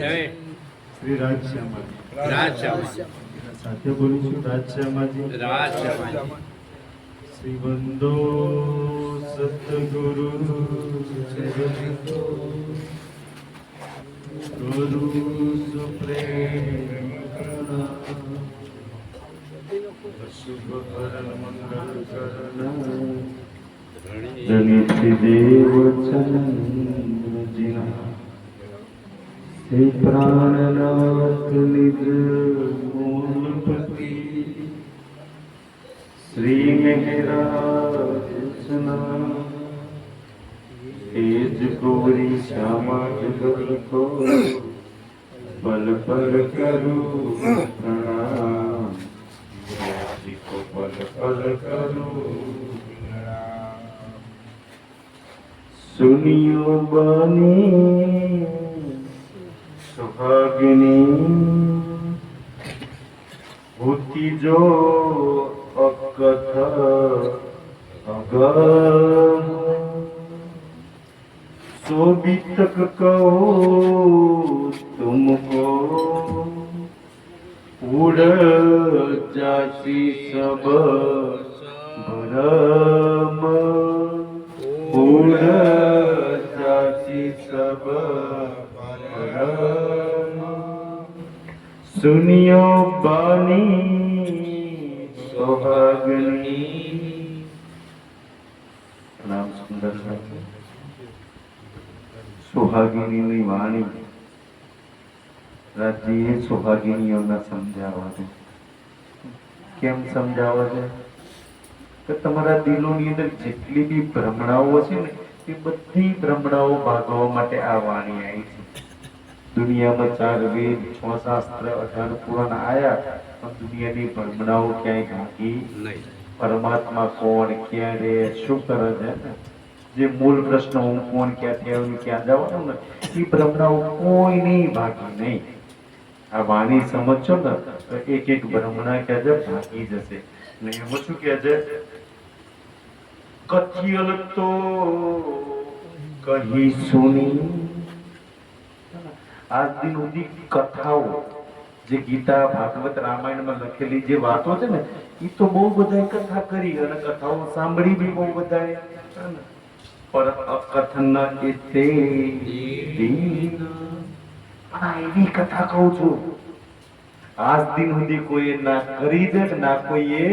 શ્રી રાજશ્યામાજી સાથે બોલીશું રાજશ્યામાજી શ્રી બંદો સતગુરુ ગુરુ સુપ્રેમ શુભ કરણ મંગલ કરણ ધનિષ્ઠ દેવ ચંદ્રજીના શ્રી પ્રાણનાથ નિજ મૂલપતિ શ્રી મેઘરાજના તેજ ગોરી શ્યામા જગત કો બલ પર કરું પ્રણામ કો બલ પર કરું સુનિયો બની સુહાગિની ભૂતિ જો અકથ અગમ सोभी तक कहो तुमको उड़ जाती सब भरम उड़ जाती सब भरम सुनियो बानी सोहागनी नाम सुंदर है સુહાગિનીની વાણી રાજજીએ સુહાગિનીઓને સમજાવવા છે. કેમ સમજાવવા છે કે તમારા દિલોની અંદર જેટલી બી ભ્રમણાઓ છે ને એ બધી ભ્રમણાઓ ભાગવા માટે આ વાણી આવી છે. દુનિયામાં 4 વેદ 6 શાસ્ત્ર 18 પુરાણ આયા પણ દુનિયાની ભ્રમણાઓ ક્યાંય ભાગી નહીં. પરમાત્મા કોણ, ક્યાં રહે, શું કરે છે ને જે મૂળ પ્રશ્ન હું કોણ, ક્યાંથી આવ્યું, ક્યાં જવાનું ને એ ભ્રમણાઓ કોઈ નહીં ભાગી નહીં. આ વાણી સમજશો ને તો એક એક ભ્રમણા કે છે ભાગી જશે. ને એમાં શું કે છે કથિયલ તો કહી સુની. આજ દિન સુધી કથાઓ જે ગીતા ભાગવત રામાયણમાં લખેલી જે વાતો છે ને એ તો બહુ બધા કથા કરી અને કથાઓ સાંભળી બી બહુ બધા પર અકથન એતે દીન. એવી કથા કહું છું આજ દિન સુધી કોઈ ના કરી દે ના કોઈએ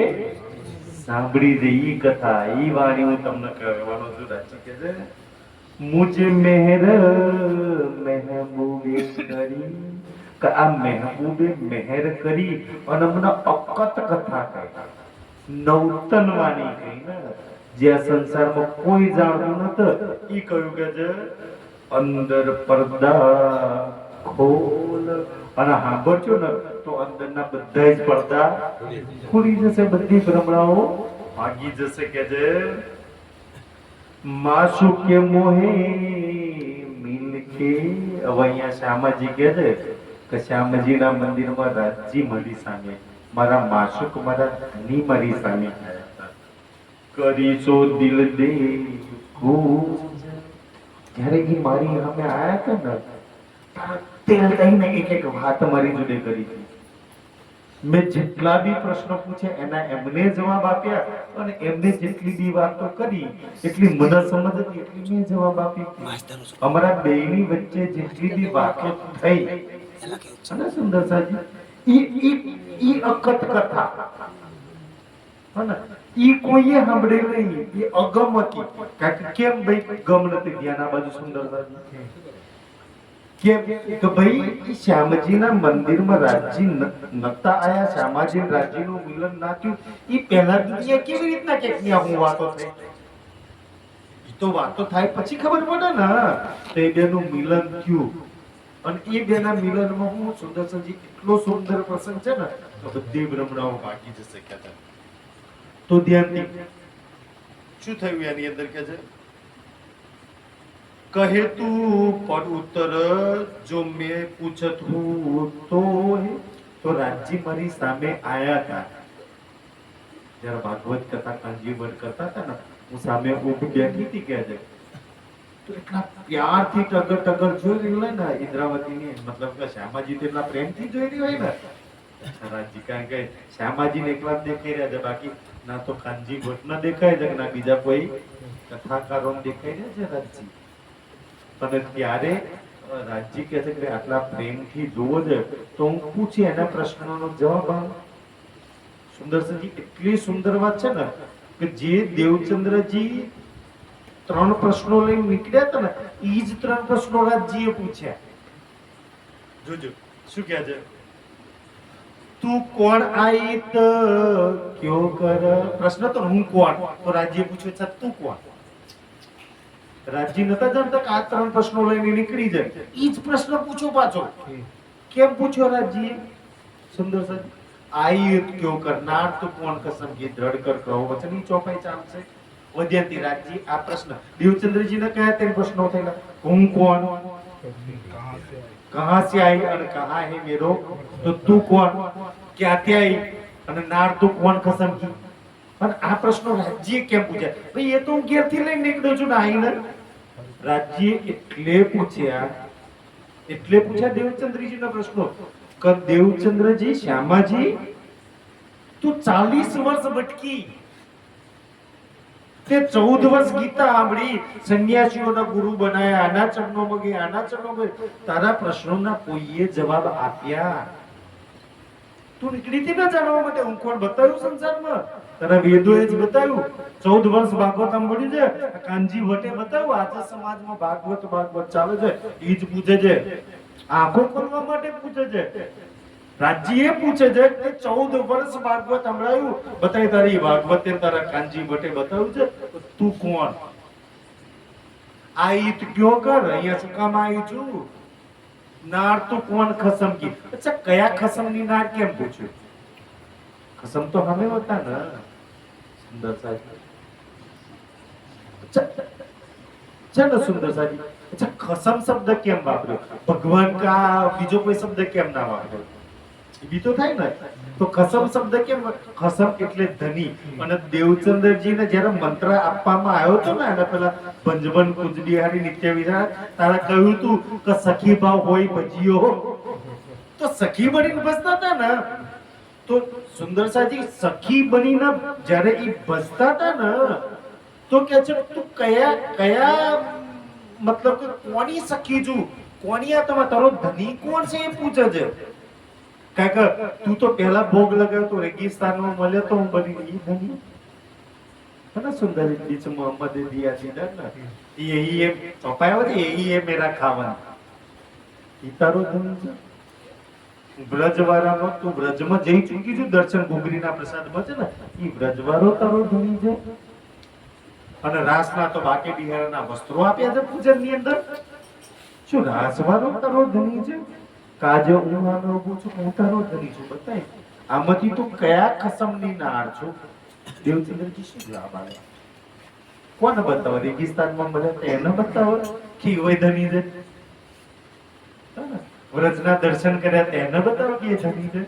સાંભળી દે. ઈ કથા ઈ વાણી હું તમને કહેવાનો છું. રાજી કે છે મુજે મહેર મહેબૂબે કરી કે આ મહેબૂબે મહેર કરી અને મને અકત કથા કહી, નવતન વાણી કહી ને જે સંસારમાં કોઈ જાણતું નતું. ઈ કહ્યું કે છે અંદર પડદા ખોલ અને સાંભળજો ને તો અંદરના બધા જ પડદા ખુલી જશે, બધી ભ્રમણાઓ ભાગી જશે. કે છે માસુ કે મોહે મિલકે. હવે અહીંયા શ્યામાજી કે છે કે શ્યામજીના મંદિરમાં રાજજી મારી સામે, મારા માસુક મારા ધની મારી સામે કરીશો દિલ દે જ્યારે એ મારી સામે આયા હતા ને તેલ દઈને એક એક વાત મારી જોડે કરી હતી. મેં જેટલા બી પ્રશ્નો પૂછે એના એમને જવાબ આપ્યા અને એમને જેટલી બી વાતો કરી એટલી મને સમજ હતી એટલી મેં જવાબ આપી. અમારા બેયની વચ્ચે જેટલી બી વાતો થઈ અને સુંદર સાજી ઈ અકત કથા ઈ કોઈએ સાંભળે નહીં. એ અગમ હતી. કેમ ભાઈ ગમ નથી? ધ્યાન આ બાજુ સુંદર કેમ કે ભાઈ શ્યામજીના મંદિરમાં રાજજી નતા આયા, શ્યામાજી રાજજી નું મિલન ના થયું. ઈ પહેલા દુનિયા કેવી રીતના કે હું વાતો થઈ? તો વાતો થાય પછી ખબર પડે ને. તો એ બેનું મિલન થયું અને એ બેના મિલનમાં હું સુદર્શનજી એટલો સુંદર પ્રસંગ છે ને તો બધી ભ્રમણાઓ ભાગી જશે. કહેતા તો ધ્યાનથી શું થયું એની અંદર કે છે કહે તું પર ઉત્તર જો મેં પૂછત હું તો રાજજી મારી સામે આયા હતા. જ્યારે ભાગવત કથા કાંજીવર કરતા હતા ને હું સામે ઊભી બેઠી હતી. કે છે તો એટલા પ્યારથી ટગર ટગર જોઈ રહી હોય ને ઇન્દ્રાવતીની, મતલબ કે શ્યામાજી તો એટલા પ્રેમથી જોઈ રહી હોય ને રાજજી, કારણ કે શ્યામાજીને એકલા જ દેખાઈ રહ્યા છે, બાકી ના તો કાનજી ભટ્ટ દેખાય છે ના બીજા કોઈ કથાકારો દેખાઈ રહ્યા છે રાજજી. અને ત્યારે રાજજી કહે છે કે આટલા પ્રેમથી જોવો છે તો હું પૂછી એના પ્રશ્નોનો જવાબ આપ. સુંદરસિંહજી એટલી સુંદર વાત છે ને કે જે દેવચંદ્રજી 3 પ્રશ્નો લઈને નીકળ્યા હતા ને એ જ 3 પ્રશ્નો રાજજીએ પૂછ્યા. જોજો શું કહે છે, તું કોણ આઈ તો ક્યો કર. પ્રશ્ન તો હું કોણ, તો રાજજીએ પૂછ્યું છે તું કોણ. રાજજી નતા જાણતા કે આ 3 પ્રશ્નો લઈને નીકળી જાય. ઈ જ પ્રશ્ન પૂછો પાછો. કેમ પૂછ્યો રાજજીએ? સુંદર સાહેબ, આઈ ક્યો કરનાર તું કોણ, કસમ કી દ્રઢ કર કહો વચનની ચોપાઈ ચાલશે. વૈદ્યંતી રાજજી આ પ્રશ્ન દેવચંદ્રજીને કયા 3 પ્રશ્નો થયેલા, હું કોણ, कहां से आई और कहां है मेरो, तो तू कौन, ક્યાંથી आई અને નાર તું કોણ કસમ કી. અને આ પ્રશ્નો રાજજીએ કેમ પૂછ્યા? ભાઈ એ તો હું ઘેરથી લઈને નીકળ્યો છું ને આઈને. રાજજીએ એટલે પૂછ્યા દેવચંદ્રજીના પ્રશ્નો કે દેવચંદ્રજી શ્યામાજી તું 40 વર્ષ ભટકી, તે 14 વર્ષ ગીતા સાંભળી, સંન્યાસીઓના ગુરુ બનાયા, આના ચરણોમાં ગઈ, આના ચરણોમાં ગઈ, તારા પ્રશ્નોના કોઈએ જવાબ આપ્યા? તું નીકળી હતી ને જાણવા માટે હું કોણ બતાવ્યું સંસારમાં? તારા વેદોએ જ બતાવ્યું. 14 વર્ષ ભાગવત સાંભળ્યું છે, કાનજી ભટ્ટે બતાવ્યું. આજે સમાજમાં ભાગવત ચાલે છે, એ જ પૂછે છે, આંખો ખોલવા માટે પૂછે છે. રાજજીએ પૂછે છે કે 14 વર્ષ ભાગવત સંભળાયું, બતાવી તારી ભાગવતે તારા કાનજી ભટ્ટે બતાવ્યું છે, તું કોણ? આઈ તો ક્યો કર, અહીંયા શું કામ આવી છું? નાર તું કોણ ખસમ કી. અચ્છા કયા ખસમની નાર કેમ પૂછ્યું? ખસમ તો હમે હતા ને સુંદર સાહેબ. છે ને સુંદર સાહેબ. અચ્છા ખસમ શબ્દ કેમ વાપર્યો? ભગવાન કા બીજો કોઈ શબ્દ કેમ ના વાપર્યો? બી તો થાય ને. તો ખસમ શબ્દ કેમ? ખસમ એટલે ધની. અને દેવચંદ્રજીને જ્યારે મંત્ર આપવામાં આવ્યો હતો ને એના પેલા ભંજબન કુજબિહારી નિત્ય વિધાન તારા કહ્યું તું કે સખી ભાવ હોય ભજીયો, તો સખી બનીને બસતા હતા ને, તો સુંદર સાજી સખી બનીને જ્યારે એ બસતા હતા ને તો કે છે તું કયા મતલબ કે કોની સખી છું, કોની આ તમારો તારો ધની કોણ છે એ પૂછે છે. કારણ કે તું તો પહેલા ભોગ લગાવ્યો તો રેગિસ્તાનમાં મળ્યો તો હું બની ગઈ ધની. है सुंदर बीच मोहम्मद दिया सीधा ना यही है चौपाया होती यही है मेरा खावन इतारो धन ब्रजवाराમાં તું બ્રજમાં જઈ ચૂકી છું દર્શન ઘુઘરીના પ્રસાદમાં છે ને ઈ બ્રજવારો તારો ધણી છે. અને રાસના તો બાકે બિહારના વસ્ત્રો આપ્યા છે પૂજનની અંદર. શું રાસવારો તારો ધણી છે? કાજે હું આનો પૂછું હું તારો ધણી છું બતાય. આમાંથી તું કયા ખસમની નાર છો? દેવચંદ્રજી શું જવાબ આપ્યો? કોને બતાવો? રેગિસ્તાનમાં મળે એને બતાવો કે હોય ધણી છે. વ્રજના દર્શન કર્યા તેને બતાવો કે એ ધણી છે.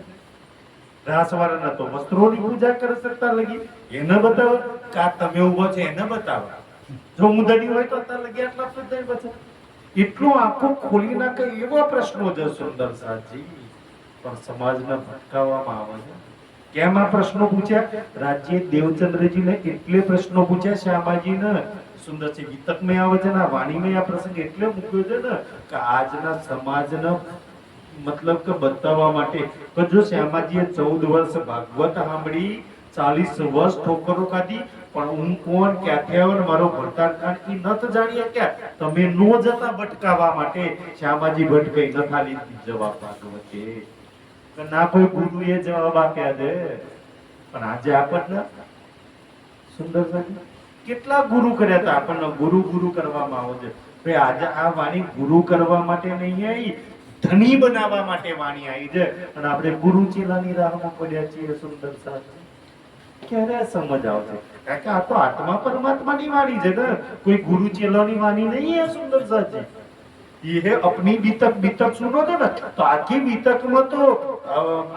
રાસવાળાના તો વસ્ત્રોની પૂજા કરી શકતા લગી એને બતાવો. કા તમે ઉભો છે એને બતાવો. જો હું ધણી હોય તો અત્યારે લગી આટલા બધા બચે. એટલું આંખો ખોલી નાખે એવા પ્રશ્નો છે સુંદર સાજી. પણ સમાજને ભટકાવવામાં આવે છે. કેમ આ પ્રશ્નો પૂછ્યા? રાજ્ય દેવચંદ્રજીને એટલે પ્રશ્નો પૂછ્યા શ્યામાજીને. સુંદર છે ગીતકમાં આવે છે ને વાણીમાં આ પ્રસંગ એટલે મૂક્યો છે ને કે આજના સમાજને મતલબ કે બતાવવા માટે કે જો શ્યામાજીએ 14 વર્ષ ભાગવત સાંભળી 40 વર્ષ ઠોકરો ખાધી પણ હું કોણ ક્યાંથી આવ્યો મારો ભરતાર ખાન ઈ નત જાણી શક્યા. તમે નો જતા ભટકાવવા માટે શ્યામાજી ભટકાઈ ન ખાલી જવાબ આપ્યો છે કે ના કોઈ ગુરુએ જવાબ આપ્યા છે. પણ આજે આપણને સુંદર કેટલા ગુરુ કર્યા હતા આપણને ગુરુ ગુરુ કરવામાં આવે છે. ભાઈ આજે આ વાણી ગુરુ કરવા માટે નહીં આવી ધણી બનાવવા માટે વાણી આવી છે. અને આપણે ગુરુ ચેલાની રાહમાં પડ્યા છીએ. સુંદર સાહેબ ક્યારે સમજ આવશે? કારણ કે આ તો આત્મા પરમાત્માની વાણી છે ને કોઈ ગુરુ ચેલાની વાણી નહીં है સુંદર સાહેબ. ये अपनी बीतक बीतक सुनो तो ना तो आखी बीतकમાં તો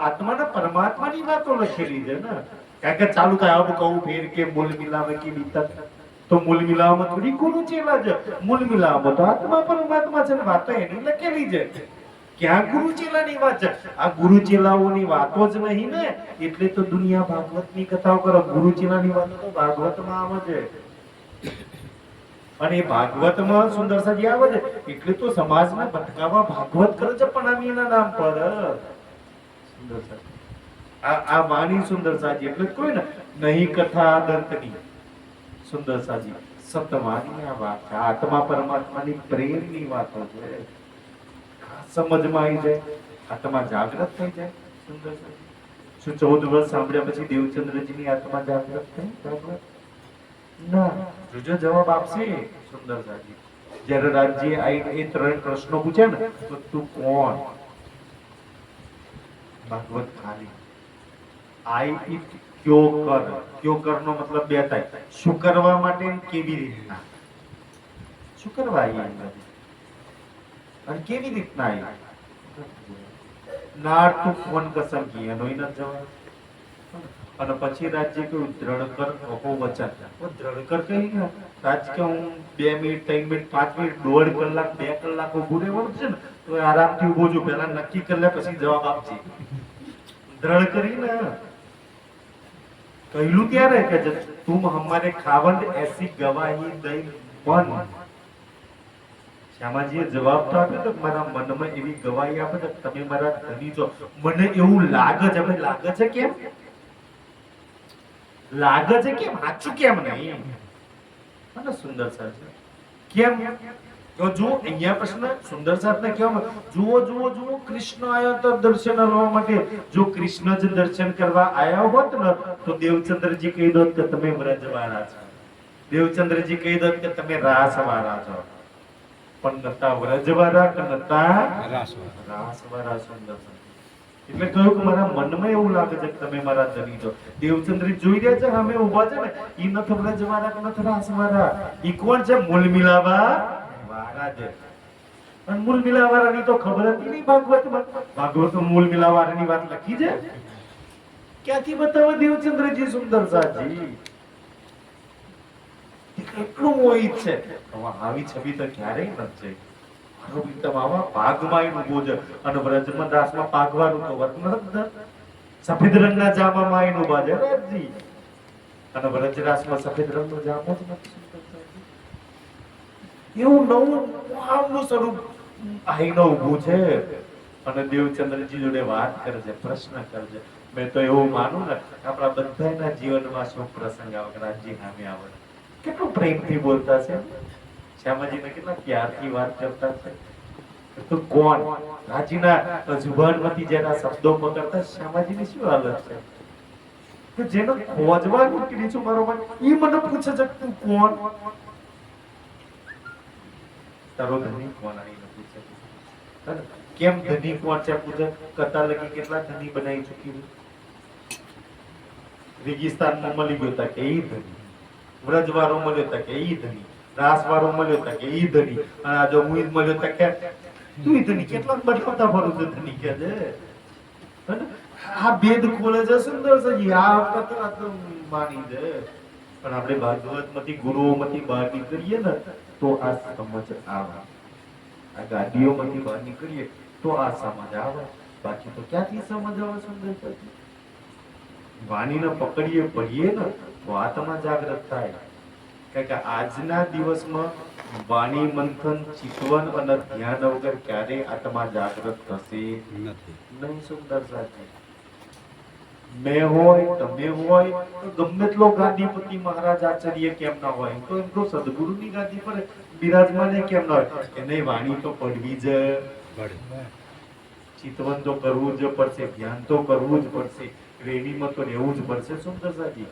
આત્માના પરમાત્માની વાતો લખેલી છે ને. કારણ કે ચાલુ થાય આવું કહું ફેર કે બોલ મિલાવે કે બીતક તો મૂળ મિલાવવામાં થોડી ગુરુ ચેલા છે. મૂળ મિલાવવામાં તો આત્મા પરમાત્મા છે ને વાતો એની લખેલી છે. ક્યાં ગુરુ ચેલાની વાત છે? આ ગુરુ ચેલાઓની વાતો જ નહીં ને, એટલે તો દુનિયા ભાગવતની કથાઓ કરે. ગુરુ ચેલાની વાતો તો ભાગવતમાં આવે છે. અને એ ભાગવતમાં સુંદરસાજી આવે છે એટલે તો સમાજને ભટકાવા ભાગવત કરે છે પણ આમ એના નામ પર સુંદરસાજી. આ વાણી સુંદરસાજી એટલે કોઈ ને નહીં કથા દંતની સુંદરસાજી સતવાણી આ વાત છે. આત્મા પરમાત્માની પ્રેમની વાતો છે. સમજમાં આવી જાય, આત્મા જાગૃત થઈ જાય. સુંદરસાજી શું 14 વર્ષ સાંભળ્યા પછી દેવચંદ્રજીની આત્મા જાગૃત થઈ? જાગૃત ના. જોજો જવાબ આપશે સુંદરસાજી. જ્યારે રાજ્ય આવીને એ 3 પ્રશ્નો પૂછે ને તો તું કોણ? ભાગવત ખાલી આઈ ઇટ ક્યો કર. ક્યો કર નો મતલબ બે થાય. શું કરવા માટે કેવી રીતના. શું કરવા આવી અને કેવી રીતના આવી. નાર તું ફોન કસમ કી એનો ઈ ન જવાબ. અને પછી રાજ્ય કહ્યું દ્રઢ કર કહો વચન. દ્રઢ કર કહી ને રાજ કે હું 2 મિનિટ 3 મિનિટ 5 મિનિટ 1.5 કલાક 2 કલાક ઊભું રહેવાનું છે ને તો આરામથી ઊભો છું. પહેલા નક્કી કરી લે પછી જવાબ આપજે. દ્રઢ કરીને कहलू ત્યારે કે तुम हमारे खावंद ऐसी गवाही दई मन. શ્યામાજીએ જવાબ તો આપ્યો તો મારા મનમાં એવી ગવાહી આપે તો તમે મારા ધણી છો. મને એવું લાગે છે. હવે લાગે છે કેમ? લાગે છે કેમ? સાચું કેમ નહીં? અને સુંદર સાહેબ કેમ? તો જો અહીંયા પ્રશ્ન સુંદર સાહેબને કેમ જુઓ જુઓ જુઓ કૃષ્ણ આવ્યો તો દર્શન કરવા માટે. જો કૃષ્ણ જ દર્શન કરવા આવ્યા હોત ને તો દેવચંદ્રજી કહી દોત કે તમે વ્રજવાળા છો. દેવચંદ્રજી કહી દોત કે તમે રાસવાળા છો. પણ નતા વ્રજવાળા કે નતા રાસવાળા. સુંદર એટલે કહ્યું કે મારા મનમાં એવું લાગે છે કે તમે મારા ધણી છો. દેવચંદ્ર જોઈ રહ્યા છે અમે ઊભા છે ને ઈ નથ વ્રજવાળા કે નથ રાસવાળા. ઈ કોણ છે? મૂળ મિલાવા વાળા છે. અને મૂળ મિલાવાળાની તો ખબર હતી નહીં ભાગવતમાં. ભાગવતમાં મૂળ મિલાવાળાની વાત લખી છે. ક્યાંથી બતાવે દેવચંદ્રજી સુંદરસાજી? એટલું મોહિત છે. આવી છબી તો ક્યારેય નથી. ભાગમાં ઉભો છે અને વ્રજમાં દાસમાં પાગવાનું તો વત નથી. સફેદ રંગના જામામાં આવીને ઉભા છે રાજજી. અને વ્રજરાસમાં સફેદ રંગનો જામો જ નથી. એવું નવું આમનું સ્વરૂપ આઈને ઊભું છે અને દેવચંદ્રજી જોડે વાત કરે છે, પ્રશ્ન કરે છે. મેં તો એવું માનું ને આપણા બધાના જીવનમાં શું પ્રસંગ આવે રાજજી સામે આવે કેટલું પ્રેમથી બોલતા છે. શ્યામાજીને કેટલા પ્યારથી વાત કરતા છે. તો કોણ રાજીના જુબાનમાંથી જેના શબ્દો પકડતા શ્યામાજીની શું હાલત છે કે જેને ખોજવાનું કીધું છું મારો મન ઈ મને પૂછે છે તું કોણ? તારો ધણી કોણ? આવીને પૂછે કેમ ધણી કોણ છે પૂછે. કથા લગી કેટલા ધણી બનાવી ચૂકી. રેગિસ્તાનમાં મળી ગયો તા કે ઈ ધણી. વ્રજવાળો મળ્યો તા કે ઈ ધણી. રાસવાળો મળ્યો તા કે ઈ ધણી. અને આ જો મુઈદ મળ્યો તા કે તું ધણી. કેટલાક બદલાવતા ફરું છે ધણી કે છે. આ ભેદ ખોલે છે સુંદરસાજી. આ વાત માની છે પણ આપણે ભાગવતમાંથી ગુરુઓમાંથી બહાર નીકળીએ ને તો આ સમજ આવે. આ ગાડીઓમાંથી બહાર નીકળીએ તો આ સમજ આવે. બાકી તો ક્યાંથી સમજ આવે સુંદરસાજી? વાણીને પકડીએ પડીએ ને તો આત્મા જાગૃત થાય. કારણ કે આજના દિવસમાં વાણી મંથન ચિંતવન અને ધ્યાન વગર ક્યારેય આત્મા જાગૃત થશે નહીં સુંદરસાજી. મેં હોય તમે હોય તો ગમે તેટલો ગાદીપતિ મહારાજ આચાર્ય કેમ ના હોય તો એમ તો સદગુરુની ગાદી પર બિરાજમાન કેમ ના હોય કે નહીં વાણી તો પડવી જ પડે. ચિંતવન તો કરવું જ પડશે, ધ્યાન તો કરવું જ પડશે, રેડીમાં તો રહેવું જ પડશે સુંદરસાજી.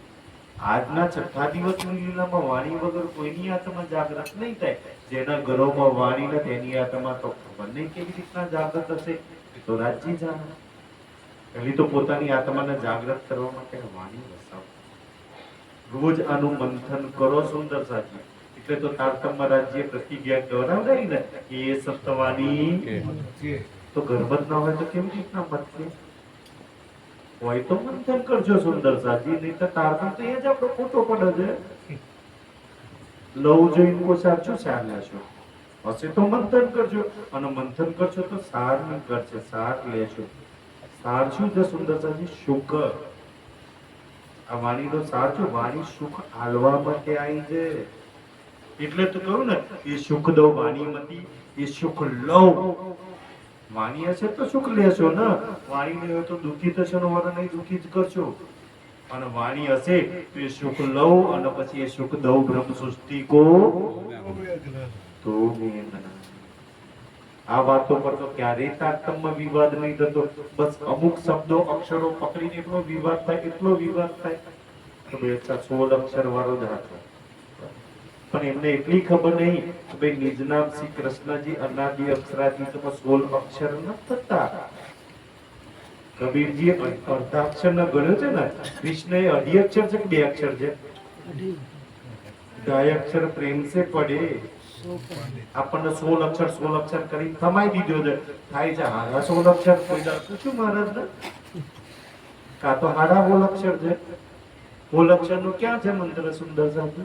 આજના છઠ્ઠા દિવસની લીલામાં વાણી વગર કોઈની આત્મા જાગૃત નહીં થાય. જેના ઘરોમાં વાણી નથી તેની આત્મા તો ખબર નહીં કેવી રીતના જાગૃત હશે. તો રાજજી જાણે. પહેલી તો પોતાની આત્માને જાગૃત કરવા માટે વાણી વસાવો. રોજ આનું મંથન કરો સુંદરસાજી. એટલે તો તારતમ્ય રાજ્ય પ્રતિજ્ઞા કરાવડાવી ને એ સપ્તવાણી તો ગર્ભ જ ના હોય તો કેવી રીતના મતકે હોય તો મંથન કરજો સુંદરસાજી. નહીં તો તારતમ તો એ જ આપણો ખોટો પડે છે. લવ જોઈને કો સાર શું સાર લેશો? હશે તો મંથન કરજો, અને મંથન કરશો તો સાર નીકળશે, સાર લેશો. સાર શું છે સુંદરતાજી? સુખ. આ વાણીનો સાર શું? વાણી સુખ હાલવા માટે આવી છે. એટલે તો કહું ને, એ સુખ દો વાણી મતી, એ સુખ લવ. વાણી હશે તો સુખ લેશો ને, વાણી નહીં હોય તો દુઃખી થશો ને, વાળા નહીં દુઃખી જ કરશો. અને વાણી હશે તો એ સુખ લવ, અને પછી એ સુખ દઉ બ્રહ્મ સૃષ્ટિ કો તો આ વાતો પર તો ક્યારેય તારતમ્ય વિવાદ નહીં થતો. બસ અમુક શબ્દો અક્ષરો પકડીને એટલો વિવાદ થાય, એટલો વિવાદ થાય તો 16 અક્ષર વાળો જ હતો. પણ એમને એટલી ખબર નહીં કે ભાઈ નિજ નામ શ્રી કૃષ્ણજી અનાદિ અક્ષરાદિ 16 અક્ષર ન થતા. કબીરજી અર્ધા અક્ષર ન ગણ્યો છે ને, કૃષ્ણ એ 2 અક્ષર છે કે 2 અક્ષર છે? 2 અક્ષર પ્રેમ સે પડે. આપણને 16 અક્ષર કરી થમાઈ દીધો છે. થાય છે હારા 16 અક્ષર. કોઈ પૂછ્યું મહારાજ ને? કા તો હારા 16 અક્ષર છે? 16 અક્ષર નું ક્યાં છે મંત્ર સુંદર સાહેબ?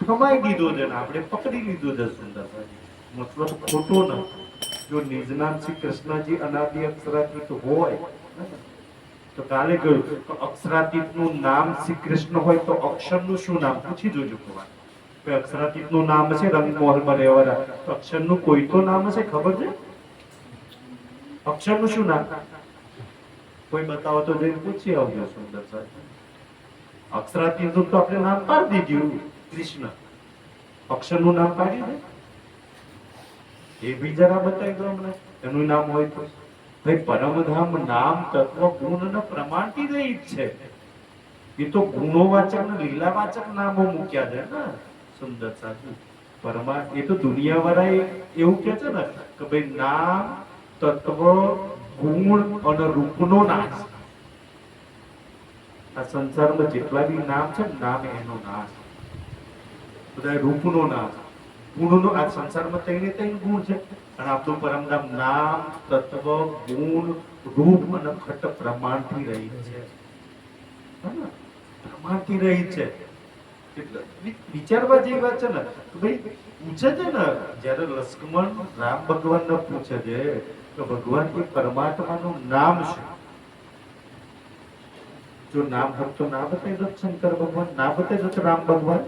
થમાઈ દીધો છે ને આપણે પકડી લીધો છે સુંદર સાહેબ. મતલબ ખોટો ન. જો નિજ નામ શ્રી કૃષ્ણજી અનાદિ અક્ષરાતીત હોય તો કાલે કહ્યું અક્ષરાતીત નું નામ શ્રી કૃષ્ણ હોય તો અક્ષર નું શું નામ? પૂછી જોજો કુમાર. અક્ષરાતીત નું નામ છે રંગમોહન બરેવરા, તો અક્ષર નું કોઈ તો નામ હશે, ખબર છે? અક્ષર નું શું નામ? કોઈ બતાવો તો જઈને પૂછી આવજો સુંદર સાહેબ. અક્ષરાતીત નું તો આપણે નામ પાડી દીધું કૃષ્ણ. અક્ષર નું નામ પાડી દે એ બી જરા બતાવી દો અમને, એનું નામ હોય તો. ભાઈ પરમધામ નામ તત્વ ગુણ ને પ્રમાણથી રહિત છે. એ તો ગુણોવાચક ને લીલાવાચક નામો મૂક્યા છે ને સુંદર સાચું. એ તો દુનિયા વાળા એવું કે છે ને કે ભાઈ નામ તત્વ ગુણ અને રૂપનો નાશ. આ સંસારમાં જેટલા બી નામ છે નામ એનો નાશ, બધા રૂપનો નાશ, ગુણનો. આ સંસારમાં તઈને ગુણ છે, અને આપણું પરમધામ નામ તત્વ ગુણ રૂપ અને ખટ પ્રમાણથી રહી છે. પ્રમાણથી રહી છે. એટલે વિચારવા જેવી વાત છે ને. ભાઈ પૂછે છે ને, જયારે લક્ષ્મણ રામ ભગવાન ને પૂછે છે કે ભગવાન એ પરમાત્માનું નામ શું? જો નામ હોત તો ના બતાવી દો શંકર ભગવાન, ના બતાવી દો રામ ભગવાન.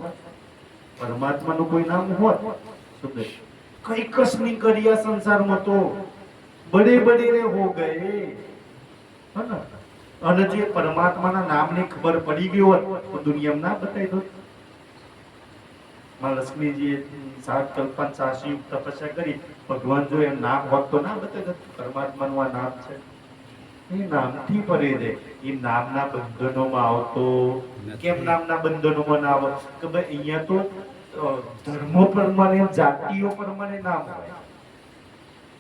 પરમાત્માનું કોઈ નામ હોત સુંદર કઈ કસ નહીં કરી આ સંસારમાં તો બડે બડે રે હો ગયે. અને જે પરમાત્માના નામની ખબર પડી ગઈ હોત તો દુનિયામાં ના બતાવી દો. માં લક્ષ્મીજીએ 7 કલ્પન 86 તપસ્યા કરી, ભગવાન જો એમ નામ હોત તો ના બતાવી દો પરમાત્માનું આ નામ છે. એ નામથી પરે છે. એ નામના બંધનોમાં આવતો કેમ? નામના બંધનોમાં ના આવે કે ભાઈ અહીંયા તો ધર્મો પ્રમાણે જાતિઓ પ્રમાણે નામ હોય.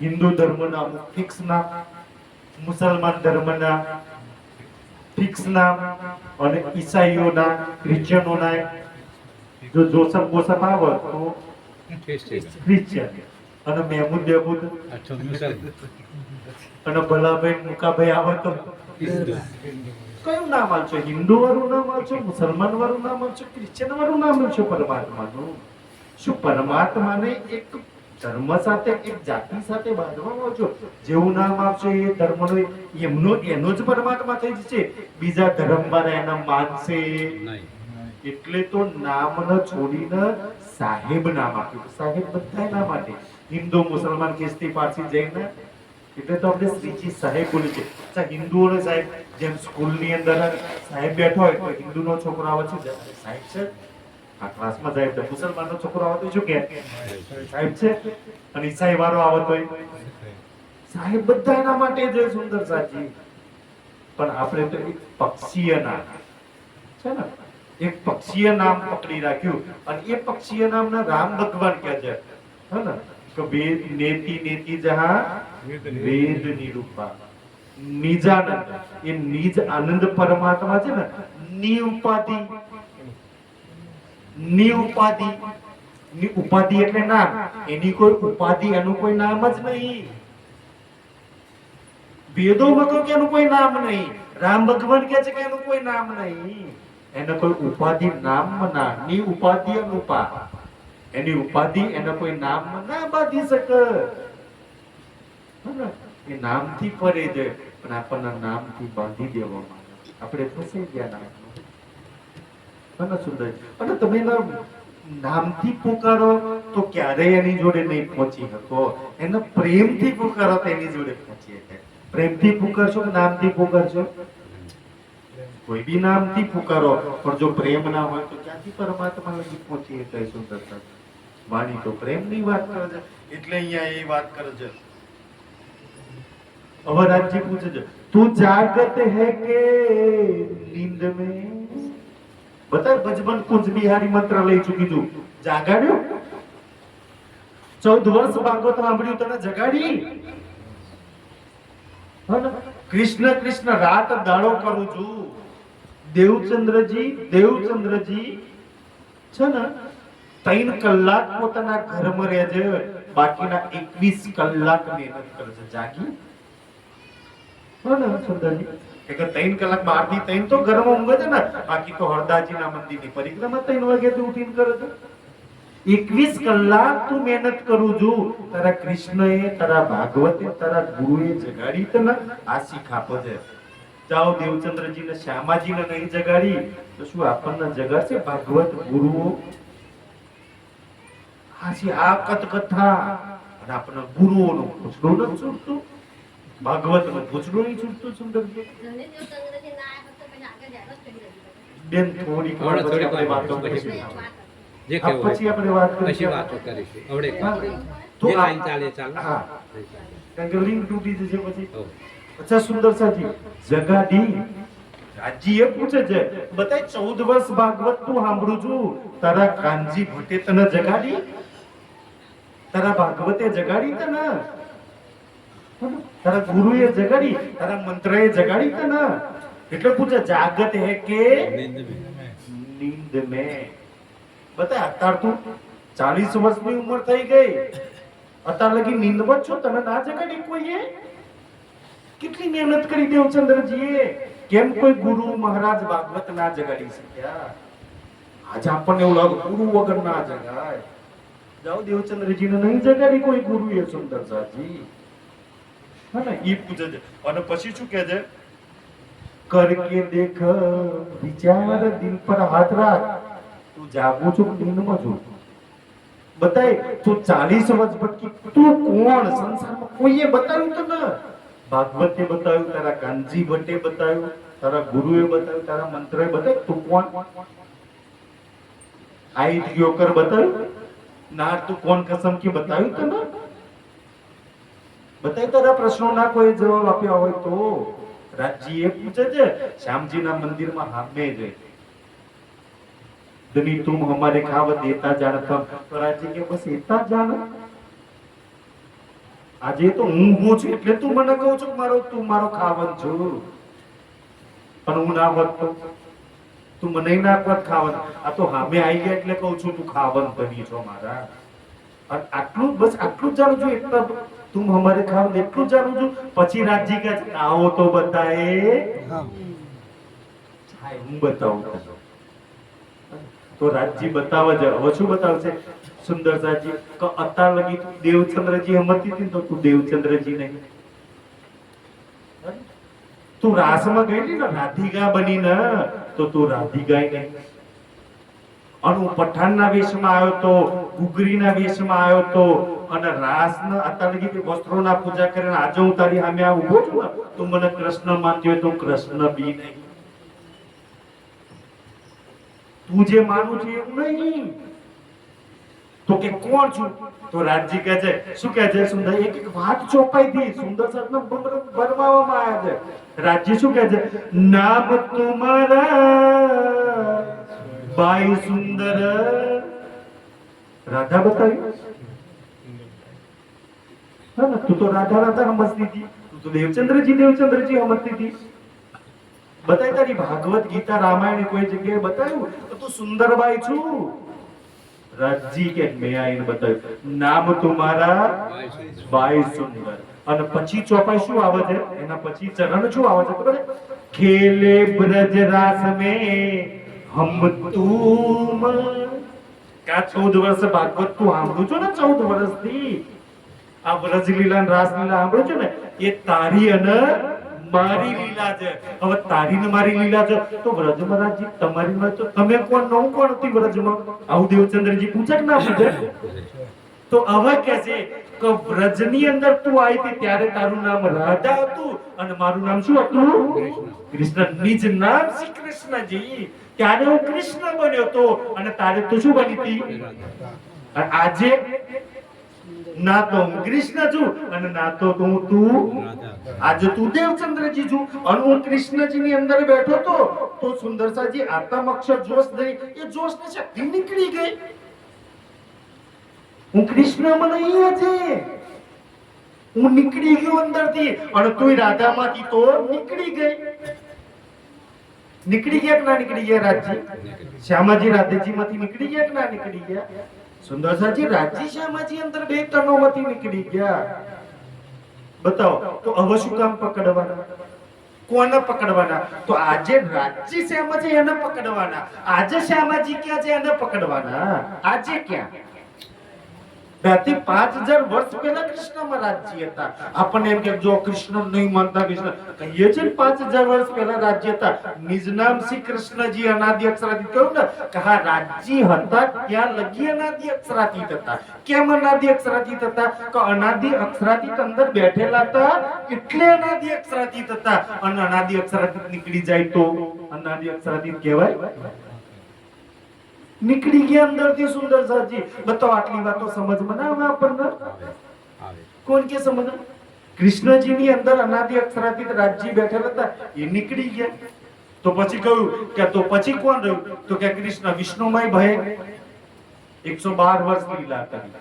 હિન્દુ ધર્મના ફિક્સ નામ, મુસલમાન ધર્મના ફિક્સ નામ, અને ઈસાઈઓના ક્રિશ્ચિયનોના જો જોસફ બોસફ આવે તો ક્રિશ્ચિયન, અને મહેમૂદ બેમૂદ અને ભલાભાઈ મુકાભાઈ આવે તો કયું નામ આલશો? હિન્દુ વાળું નામ આલશો, મુસલમાન વાળું નામ આલશો, ક્રિશ્ચિયન વાળું નામ આલશો પરમાત્માનું? શું પરમાત્માને એક ધર્મ સાથે એક જાતિ સાથે બાંધવામાં છો? જેવું નામ આપશો એ ધર્મનો એનો જ પરમાત્મા થઈ જશે. બીજા ધર્મ વાળા એના માનશે નહીં. એટલે તો નામને છોડીને સાહેબ નામ આપ્યું. સાહેબ બધાના માટે, હિન્દુ મુસલમાન ખ્રિસ્તી પારસી જૈન. એટલે તો આપણે શ્રીજી સાહેબ બોલી છે. હિન્દુઓને સાહેબ, જેમ સ્કૂલની અંદર સાહેબ બેઠો હોય તો હિન્દુનો છોકરો આવે છે સાહેબ છે, આ ક્લાસમાં સાહેબ છે. મુસલમાનનો છોકરો આવે તો શું કે સાહેબ છે, અને ઈસાઈ વાળો આવે તો સાહેબ. બધા એના માટે જ સુંદર સાચી. પણ આપણે તો એક પક્ષીય નામ છે ને, એક પક્ષીય નામ પકડી રાખ્યું, અને એ પક્ષીય નામના રામ ભગવાન કહે છે હે ને કે વેદ નેતિ નેતિ જહા વેદ નિરૂપા નિજાનંદ. એ નિજ આનંદ પરમાત્મા છે ને, નિઉપાધિ. નિઉપાધિ, ઉપાધિ એટલે નામ. એની કોઈ ઉપાધિ, એનું કોઈ નામ જ નહીં. વેદોમાં તો કે એનું કોઈ નામ નહીં. રામ ભગવાન કહે છે કે એનું કોઈ નામ નહીં. એને કોઈ ઉપાધિ નામ ના, ની ઉપાધિ અનુપા. એની ઉપાધિ એને કોઈ નામ ના બાંધી શકે. એ નામથી ફરે છે પણ આપણને નામથી બાંધી દેવામાં આપણે ફસાઈ ગયા નામ. સુંદર અને તમે એના નામથી પુકારો તો ક્યારેય એની જોડે નહીં પહોંચી શકો. એને પ્રેમથી પુકારો તો એની જોડે પહોંચી શકે. પ્રેમથી પુકારશો કે નામથી પુકારશો? કોઈ બી નામથી પુકારો પણ જો પ્રેમ ના હોય તો ક્યાંથી પરમાત્મા લગી પહોંચી શકાય? સુંદરતા વાણી તો પ્રેમની વાત કરે છે એટલે અહીંયા એ વાત કરે છે. અવરાજજી પૂછે છે તું જાગત હે કે નીંદ में? બતા બચપન કુંજ બિહારી મંત્ર લઈ ચૂકી છું. જાગાડ્યો 14 વર્ષ ભાગવત સાંભળ્યું તને જગાડી? કૃષ્ણ કૃષ્ણ રાત દાડો કરું છું. દેવચંદ્રજી છે ને 3 કલાક પોતાના ઘરમાં રહે છે, બાકીના 21 કલાક મહેનત કરે છે. જાગી સુંદરજી કે 3 કલાક 12 થી 3 તો ઘરમાં ઊંઘે છે ને, બાકી તો હરદાજીના મંદિરની પરિક્રમા 3 વાગ્યાથી ઉઠીને કરે છે. 21 કલાક તું મહેનત કરું છું. તારા કૃષ્ણએ, તારા ભાગવતે, તારા ગુરુએ જગાડી તને આ શીખ આપો છે. જાઓ દેવચંદ્રજીને, શ્યામાજીને નહીં જગાડી તો શું આપણને જગાડશે ભાગવત ગુરુઓ? હાસી આ કથા અને આપણને ગુરુઓનો પૂછડો ન છૂટતું, ભાગવતનો પૂછડો નહીં છૂટતું. સુંદર બેન થોડી વાતો કરીશું. પછી આપણે વાત કરીશું. કારણ કે લિંક તૂટી જશે પછી. અચ્છા સુંદર સાજી જગાડી રાજી એ પૂછે છે બતાય 14 વર્ષ ભાગવત તું સાંભળું છું, તારા કાનજી ભટ્ટે તને જગાડી? તારા ભાગવતે જગાડી તને? તારા ગુરુએ જગાડી? તારા મંત્રએ જગાડી તને? એટલે પૂછે જાગત હે કે નીંદ में? બતાય અત્યાર તું 40 વર્ષની ઉંમર થઈ ગઈ, અત્યાર લગી નીંદમાં છો, તને ના જગાડી કોઈએ? કેટલી મહેનત કરી દેવચંદ્રજીએ, કેમ કોઈ ગુરુ મહારાજ ભાગવત ના જગાડી શક્યા? આજે આપણને એવું લાગે ગુરુ વગર ના જગાય. જાઓ દેવચંદ્રજીને નહીં જગાડી કોઈ ગુરુએ. સુંદર સાજી હા ને ઈ પૂછે છે. અને પછી શું કહે છે? કરકે દેખ વિચાર દિલ પર હાથ રાખ. તું જાગું છું નીંદમાં છું? બતાય તું 40 વર્ષ ભટકી, તું કોણ? સંસારમાં કોઈએ બતાવ્યું તો ના? ભાગવતે બતાવ્યું, તારા કાનજી ભટ્ટે બતાવ્યું, તારા ગુરુએ બતાવ્યું, તારા મંત્રએ બતાવ્યું, તું કોણ? આઈ યોકર બતાવ્યું ના? તું કોણ કસમ કે બતાવ્યું તને? બતાય તારા પ્રશ્નો ના કોઈ જવાબ આપ્યા હોય તો. રાજજી એ પૂછે છે શ્યામજીના મંદિરમાં હામે જઈ દની તુમ હમારે ખાવત દેતા જાણતા. તો રાજજી કે બસ એતા જાણ. આજે તો હું ઊભો છું એટલે તું મને કહું છું તું મારો ખાવન છો, પણ હું ના હોત તો તું મને ના હોત ખાવન. આ તો હામે આવી ગયા એટલે કહું છું તું ખાવન બની છો મારા. આટલું બસ આટલું જ જાણું છું. એટલા તું અમારે ખાવન એટલું જ જાણું છું. પછી રાજજી કહે આવો તો બતાએ. હું બતાવું તો રાજજી બતાવે છે. હવે શું બતાવશે સુંદર સાજી? કે અત્યાર લગી તું દેવચંદ્રજી હમતી હતી તો તું દેવચંદ્રજી નહીં. તું રાસમાં ગઈ ને રાધિકા બનીને તો તું રાધિકા નહીં. અને હું પઠાણના વેશમાં આવ્યો તો, ગુગરીના વેશમાં આવ્યો તો, અને રાસના અત્યાર લગી વસ્ત્રોના પૂજા કરીને આજે હું તારી સામે આ ઊભો છું ને, તું મને કૃષ્ણ માનતી હોય તો કૃષ્ણ બી નહીં. તું જે માનું છે એવું નહીં. તો કે કોણ છું? તો રાજજી કહે છે શું કહે છે? સુંદર એક વાત ચોપાઈ હતી. સુંદર સાધનો બરમાવામાં આવ્યા છે. રાજજી શું કહે છે? નામ તુમારા બાઈ સુંદર. રાધા બતાવી? હા ને, તું તો રાધા રાધા સમજતી હતી, તું તો દેવચંદ્રજી સમજતી હતી. બતાય તારી ભાગવત ગીતા રામાયણ કોઈ જગ્યાએ બતાવ્યું તો તું સુંદરબાઈ છું? રાજજી કે મેં આઈને બતાવ્યું નામ તુમારા બાઈ સુંદર. અને પછી ચોપાઈ શું આવે છે? એના પછી ચરણ શું આવે છે ખબર છે? ખેલે બ્રજ રાસ મે હમ તુમ. કે આ 14 વર્ષ ભાગવત તું સાંભળું છો ને 14 વર્ષથી આ વ્રજલીલા અને રાસલીલા સાંભળું છું ને એ તારી અને મારી લીલા છે. હવે તારી ને મારી લીલા છે તો વ્રજ મહારાજજી તમારી માં તો તમે કોણ નો કોણ હતી વ્રજમાં? આવું દેવચંદ્રજી પૂછે કે ના પૂછે? તો હવે કે છે કે વ્રજની અંદર તું આવી હતી ત્યારે તારું નામ રાધા હતું અને મારું નામ શું હતું? કૃષ્ણ. નિજ નામ શ્રી કૃષ્ણજી. ત્યારે હું કૃષ્ણ બન્યો તો અને તારે તું શું બની હતી? આજે ના તો હું કૃષ્ણ છું અને ના તો તું આજે તું દેવચંદ્રજી છું અને હું કૃષ્ણજી ની અંદર બેઠો તો સુંદરસાજી આત્મ અક્ષર જોશ દઈ એ જોશ ની શક્તિ નીકળી ગઈ. હું કૃષ્ણ માં નહીં આજે હું નીકળી ગયો અંદરથી અને તું રાધામાંથી તો નીકળી ગઈ. નીકળી ગયા કે ના નીકળી ગયા રાજજી? શ્યામાજી રાધેજી માંથી નીકળી ગયા કે ના નીકળી ગયા? સુંદરસાજી રાજજી શ્યામાજી અંદર બે તનોમાંથી નીકળી ગયા. બતાવો તો હવે શું કામ પકડવાના? કોને પકડવાના? તો આજે રાજજી શ્યામાજી એને પકડવાના. આજે શ્યામાજી ક્યાં છે એને પકડવાના. આજે ક્યાં? ત્યાંથી 5000 વર્ષ પહેલા કૃષ્ણ મહારાજજી હતા. આપણને એમ કે જો કૃષ્ણ નહીં માનતા કૃષ્ણ કહીએ છે 5000 વર્ષ પહેલા રાજ્ય હતા. નિજ નામ શ્રી કૃષ્ણજી અનાદિ અક્ષરાતીત કહ્યું ને કે હા રાજ્ય હતા ત્યાં લગી અનાદિ અક્ષરાતીત હતા. કેમ અનાદિ અક્ષરાતીત હતા? કે અનાદિ અક્ષરાતીત અંદર બેઠેલા હતા એટલે અનાદિ અક્ષરાતીત હતા. અને અનાદિ અક્ષરાતીત નીકળી જાય તો અનાદિ અક્ષરાતીત કહેવાય? નીકળી ગયા અંદરથી સુંદરસાજી. બતાવો આટલી વાતો સમજમાં ના આવે આપણને? કોણ કે સમજ? કૃષ્ણજીની અંદર અનાદિ અક્ષરાતીત રાજજી બેઠેલા હતા એ નીકળી ગયા. તો પછી કહ્યું કે તો પછી કોણ રહ્યું? તો કે કૃષ્ણ વિષ્ણુમય ભય 112 વર્ષ લીલા કરી.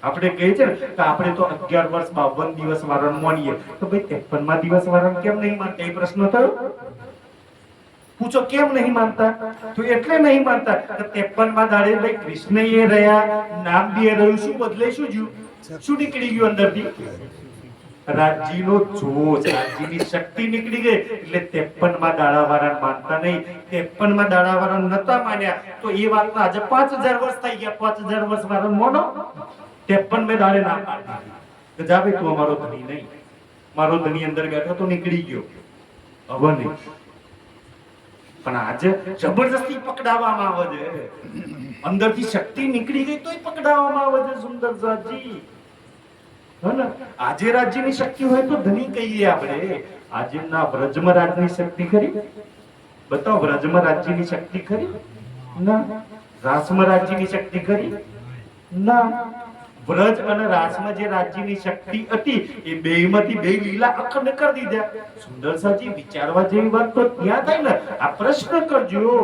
આપણે કહે છે ને કે આપણે તો 11 વર્ષ 52 દિવસ વારણ માનીએ તો ભાઈ 53મા દિવસ વારણ કેમ નહીં માનતા? એ પ્રશ્ન થયો. પૂછો કેમ નહીં માનતા? તો એટલે નહીં માનતા કે 53મા દાડે ભાઈ કૃષ્ણ એ રહ્યા, નામ બી રહ્યું, શું બદલે શું જ્યું? શું નીકળી ગયું અંદરથી? રાજ્યનો જોશ, રાજ્યની શક્તિ નીકળી ગઈ. એટલે 53મા દાડા વાળા માનતા નહીં. 53મા દાડા વાળા નતા માન્યા તો એ વાતના આજે 5000 વર્ષ થઈ ગયા. 5000 વર્ષ વાળા મોનો 53મે દાડે ના પાડી કે જા ભાઈ તું અમારો ધણી નહીં. મારો ધણી અંદર બેઠો તો નીકળી ગયો. હવે નહીં. પણ આજે જબરદસ્તી પકડાવવામાં આવે છે. અંદરથી શક્તિ નીકળી ગઈ તોય પકડાવવામાં આવે છે સુંદરસાજી. હે ને? આજે રાજ્યની શક્તિ હોય તો ધણી કહીએ આપણે. આજે ના વ્રજમાં રાજની શક્તિ ખરી? બતાવો વ્રજમાં રાજ્યની શક્તિ ખરી? ના. રાસમાં રાજ્યની શક્તિ ખરી? ના. વ્રજ અને રાસમાં જે રાજ્યની શક્તિ હતી એ બેયમાંથી બે લીલા અખંડ કરી દીધા. સુંદરસાજી વિચારવા જેવી વાત તો ત્યાં થાય ને. આ પ્રશ્ન કરજો.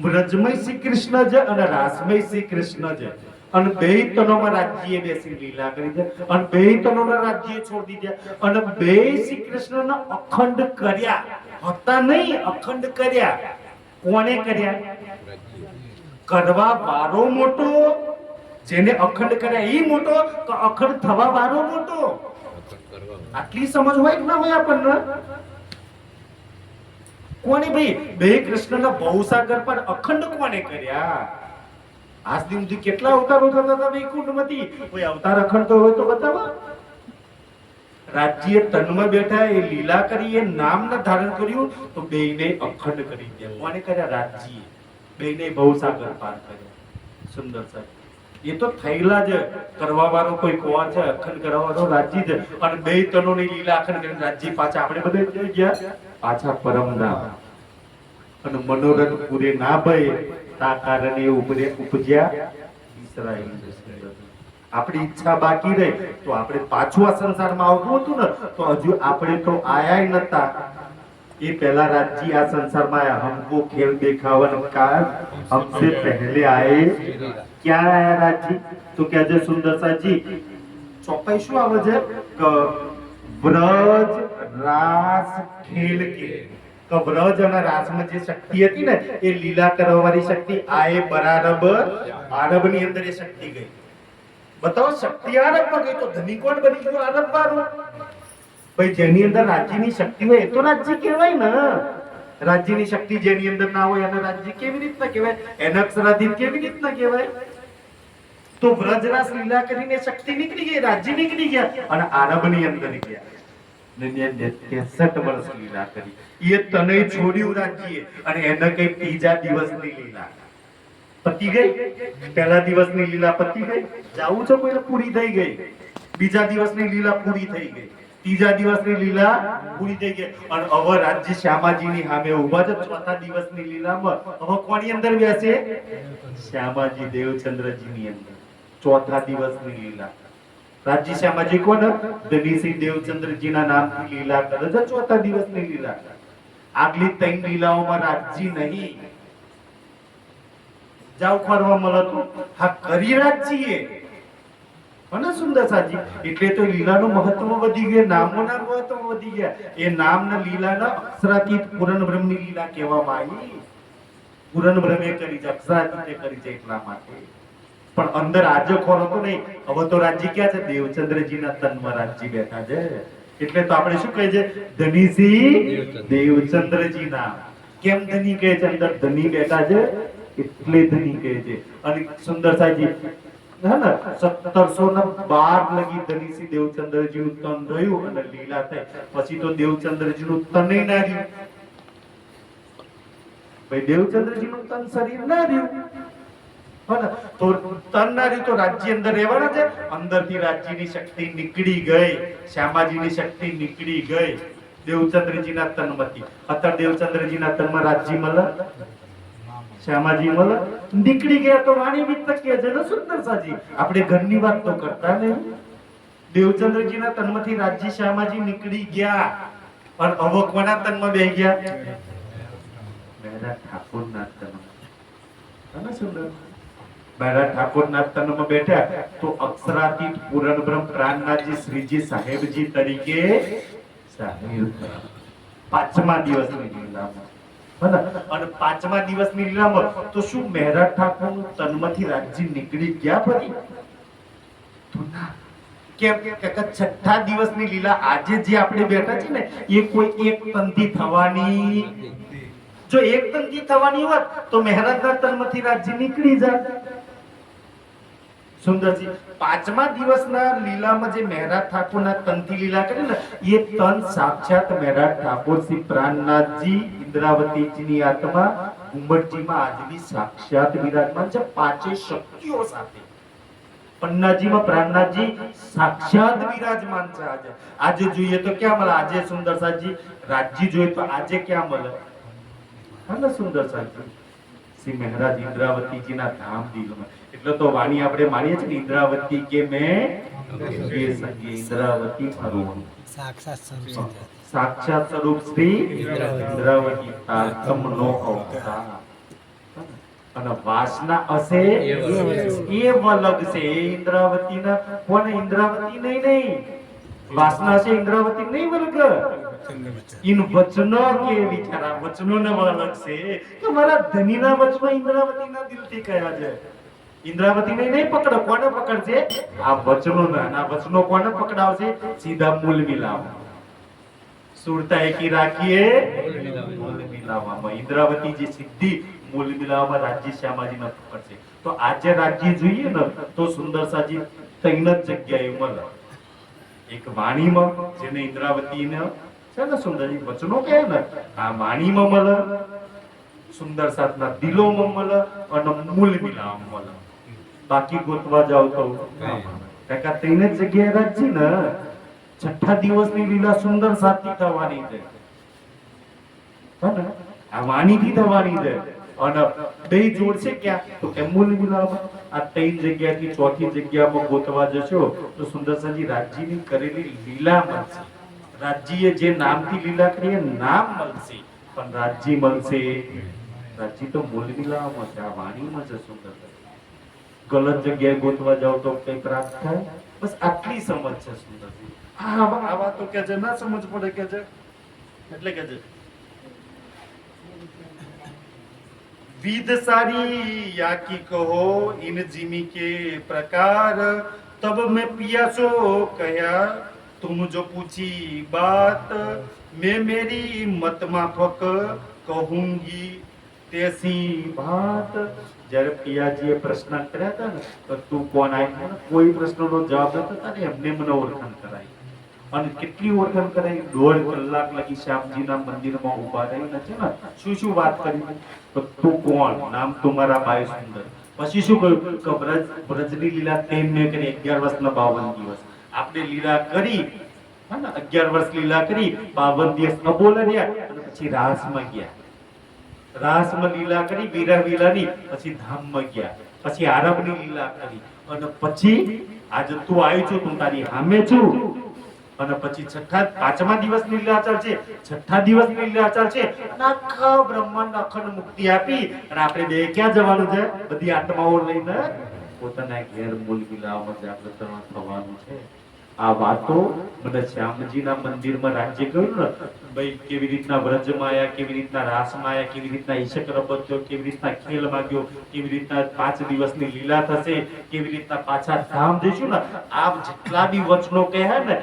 વ્રજમય શ્રી કૃષ્ણ છે અને રાસમય શ્રી કૃષ્ણ છે અને બે તનોમાં રાજ્યએ બેસી લીલા કરી છે અને બે તનોના રાજ્યએ છોડી દીધા અને બે શ્રી કૃષ્ણને અખંડ કર્યા. હતા નહીં, અખંડ કર્યા. કોને કર્યા? કરવા વારો મોટો, જેને અખંડ કર્યા એ મોટો કે અખંડ થવા વાળો મોટો? આટલી સમજ હોય કે ના હોય આપણને? કોને ભાઈ બે કૃષ્ણના ભવસાગર પર અખંડ કોને કર્યા? આજ દિન સુધી કેટલા અવતારો થતા હતા વૈકુંઠમાંથી? કોઈ અવતાર અખંડ તો હોય તો બતાવો. રાજ્ય તનમાં બેઠા એ લીલા કરી એ નામ ન ધારણ કર્યું તો બેયને અખંડ કરી દે. કોને કર્યા? રાજ્ય. બેયને ભવસાગર પાર કર્યા. સુંદર સાહેબ એ તો થયેલા જ કરવા વાળો કોઈ કોવા છે, અખંડ કરવા વાળો રાજ્ય છે અને બે તનોની લીલા અખંડ કરીને રાજ્ય પાછા આપણે બધે જઈ ગયા પાછા પરમધામ. અને મનોરથ પૂરે ના ભય તા કારણે ઉપજ્યા ઇસરાઈલ. આપણી ઈચ્છા બાકી રહી તો આપણે પાછું આ સંસારમાં આવતું હતું ને તો હજુ આપણે તો આયા નતા. એ પહેલા રાજ્ય આ સંસારમાં આયા. हमको खेल दिखावन का हमसे पहले आए. ક્યાં આયા રાજ્ય? તો કહેજે સુંદરસાજી ચોપાઈ શું આવે છે કે વ્રજ રાસ ખેલ કે. કે વ્રજ અને રાસમાં જે શક્તિ હતી ને એ લીલા કરવા વાળી શક્તિ આએ બરાબર આરબની અંદર એ શક્તિ ગઈ. બતાવો શક્તિ આરબમાં ગઈ તો ધની કોણ બની ગયો? આરબ વાળો. ભાઈ જેની અંદર રાજ્યની શક્તિ હોય એ તો રાજ્ય કહેવાય ને. રાજ્યની શક્તિ જેની અંદર ના હોય એને રાજ્ય કેવી રીતના કહેવાય? એને અક્ષરાધીન કેવી રીતના કહેવાય? તો વ્રજરાસ લીલા કરીને શક્તિ નીકળી ગઈ, રાજ્ય નીકળી ગયા અને આરંભની અંદર ગયા. ને 63 વર્ષ લીલા કરી. એ તને છોડ્યું રાજ્ય અને એને કઈ ત્રીજા દિવસની લીલા પતી ગઈ. પહેલા દિવસની લીલા પતી ગઈ, જાવું છો કોઈ પૂરી થઈ ગઈ. બીજા દિવસની લીલા પૂરી થઈ ગઈ, ત્રીજા દિવસની લીલા પૂરી થઈ ગઈ અને હવે રાજ્ય શ્યામાજીની સામે ઊભા છે. ચોથા દિવસની લીલામાં હવે કોની અંદર બેસે? શ્યામાજી દેવચંદ્રજીની અંદર. ચોથા દિવસની લીલા રાજ્ય શ્યામાજી કોણ? ધનીસિંહ દેવચંદ્રજીના નામથી લીલા કરે છે. ચોથા દિવસની લીલા. આગલી 3 લીલાઓમાં રાજ્ય નહીં. જાવ ફરવા મળે તો હા કરી રાજ્ય અને સુંદર સાજી. એટલે તો લીલાનું મહત્વ વધી ગયું, નામોના મહત્વ વધી ગયા. એ નામના લીલાના અક્ષરાતીત પૂરણ બ્રહ્મની લીલા કહેવામાં આવી. પૂરણ બ્રહ્મે કરી છે, અક્ષરાતીતે કરી છે એટલા માટે. પણ અંદર આજે ખોરો તો નહીં. હવે તો રાજ્ય ક્યાં છે? દેવચંદ્રજીના તનમાં રાજ્ય બેઠા છે. એટલે તો આપણે શું કહે છે? ધનીસિંહ દેવચંદ્રજીના. કેમ ધની કહે છે? અંદર ધની બેઠા છે એટલે ધની કહે છે. અને સુંદર સાજી 1712 લગી ધનીસિંહ દેવચંદ્રજીનું તન રહ્યું અને લીલા થઈ. પછી તો દેવચંદ્રજીનું તને ના રહ્યું. ભાઈ દેવચંદ્રજીનું તન શરીર ના રહ્યું. તો તન ના રહ્યું તો રાજ્ય અંદર રહેવાના છે. અંદરથી રાજ્યની શક્તિ નીકળી ગઈ, શ્યામાજીની શક્તિ નીકળી ગઈ દેવચંદ્રજીના તનમાંથી. અત્યારે દેવચંદ્રજીના તનમાં રાજ્ય મળે, શ્યામાજી મળે, નીકળી ગયા તો વાણી વિતક કે છે ને સુંદર સાજી. આપણે ઘરની વાત તો કરતા નહીં. દેવચંદ્રજીના તનમાંથી રાજ્ય શ્યામાજી નીકળી ગયા અને હવે કોના તનમાં બેહી ગયા? મહેરા ઠાકોરના તનમાં. અને સુંદર મહેરા ઠાકોરના તનમાં બેઠા તો અક્ષરાતીત પૂરણ બ્રહ્મ પ્રાણનાથજી શ્રીજી સાહેબજી તરીકે સાહેબ 5મા દિવસની લીલામાં. અને 5મા દિવસની લીલામાં તો શું મહેરા ઠાકોર તનમાંથી રાજ્ય નીકળી ગયા ફરી? તો ના. કેમ કે 6થા દિવસની લીલા આજે જે આપણે બેઠા છે ને એ કોઈ એક તનથી થવાની. જો એક તનથી થવાની હોત તો મહેરાજના તનમાંથી રાજ્ય નીકળી જાય. સુંદરજી 5મા દિવસના લીલામાં જે મહેરા ઠાકોરના તનથી લીલા કરી ને એ તન સાક્ષાત મહેરા ઠાકોર શ્રી પ્રાણનાથજી ઇન્દ્રાવતીજીની આત્મા ઘુમટજીમાં આજની સાક્ષાત વિરાજમાન છે 5 શક્તિઓ સાથે. પન્નાજીમાં પ્રાણનાથજી સાક્ષાત વિરાજમાન છે. આજે જોઈએ તો ક્યાં મળે? આજે સુંદર સાજી રાજ્ય જોઈએ તો આજે ક્યાં મળે? હા સુંદર સાજી શ્રી મહારાજ ઇન્દ્રાવતીજીના ધામ દિલમાં. એટલે તો વાણી આપણે માનીએ છીએ ને ઇન્દ્રાવતી કે મેં એ સંગે ઇન્દ્રાવતી મારું સાક્ષાત સ્વરૂપ શ્રી ઇન્દ્રાવતી તારતમનો અવતાર. અને વાસના હશે એ વલગ છે ઇન્દ્રાવતીના. કોને? ઇન્દ્રાવતી નહીં. વાસના છે ઇન્દ્રાવતી નહીં વલગ. ઇન વચનો કે વિચારા વચનોને વલગ છે કે મારા ધનીના વચનો ઇન્દ્રાવતીના દિલથી કયા છે. ઇન્દ્રાવતીને નહીં પકડો. કોને પકડશે? આ વચનોના. આ વચનો કોને પકડાવશે? સીધા મૂળ મિલાવ. સુરતા એકી રાખીએ મૂળ મિલાવવામાં. ઇન્દ્રાવતી જે સિદ્ધિ મૂળ મિલાવવામાં રાજ્ય શ્યામાજીને પકડશે. તો આજે રાજ્ય જોઈએ ને તો સુંદર સાજી 3 જ જગ્યાએ મળે. એક વાણીમાં જેને ઇન્દ્રાવતીને છે ને સુંદરજી વચનો કહે ને આ વાણીમાં મળે, સુંદર સાથના દિલોમાં મળે અને મૂળ મિલાવવામાં મળે. બાકી ગોતવા જાવ તો કાકા 3 જ જગ્યાએ રાજ્ય ને 6થા દિવસની લીલા સુંદર સાથી થવાની છે. આ વાણીથી થવાની છે અને બે જોડશે ક્યાં? તો કે મૂળ મિલાવવામાં. આ 3 જગ્યાથી ચોથી જગ્યામાં ગોતવા જશો તો સુંદરસાજી રાજ્યની કરેલી લીલા મળશે. રાજ્યએ જે નામથી લીલા કરી એ નામ મળશે પણ રાજ્ય મળશે. રાજ્ય તો મૂળ મિલાવવામાં છે, આ વાણીમાં છે. સુંદર ગલત જગ્યાએ ગોતવા જાવ તો કઈ પ્રાપ્ત થાય? બસ આટલી સમજ છે સુંદરજી. આવા તો કે છે ના સમજ પડે કે છે એટલે કે છે વિધ સારી યાકી કહો ઇન જીમી કે પ્રકાર તબ મેં પિયાસો કહ્યા तुम जो पूछी बात मैं मेरी मत माफक कहूंगी तेसी बात। જ્યારે પિયાજીએ પ્રશ્ન કર્યા હતા ને તો તું કોણ આવ્યો ને કોઈ પ્રશ્નનો જવાબ નતો હતા ને એમને મને ઓળખાણ કરાઈ અને કેટલી ઓળખાણ કરાઈ 1.5 કલાક લગી શ્યામજીના મંદિરમાં ઊભા રહીને છે ને શું વાત કરી તો તું કોણ નામ તમારા બાઈ સુંદર પછી શું કહ્યું કે વ્રજની લીલા તેમ મેં કરી 11 વર્ષના 52 દિવસ આપણે લીલા કરી હા ને 11 વર્ષ લીલા કરી 52 દિવસ અબોલ રહ્યા અને પછી રાસમાં ગયા રાસમાં લીલા કરી વીરા વીરાની પછી ધામમાં ગયા પછી આરબની લીલા કરી અને પછી આજે તું આવી છું તું તારી સામે છું અને પછી પાંચમા દિવસની લીલા ચાલશે છઠ્ઠા દિવસની લીલા ચાલશે અને આખા બ્રહ્માંડ અખંડ મુક્તિ આપી અને આપણે બે ક્યાં જવાનું છે બધી આત્માઓ લઈને પોતાના ઘેર મૂળ વિલામાં જાગૃત થવાનું છે આ વાતો મને શ્યામજીના મંદિરમાં રાજ્ય કહ્યું ને ભાઈ કેવી રીતના વ્રજમાં આવ્યા કેવી રીતના રાસમાં આવ્યા કેવી રીતના ઈશક રબત થયો કેવી રીતના ખેલ માગ્યો કેવી રીતના 5 દિવસની લીલા થશે કેવી રીતના પાછા ધામ જઈશું ને આપ જેટલા બી વચનો કહે ને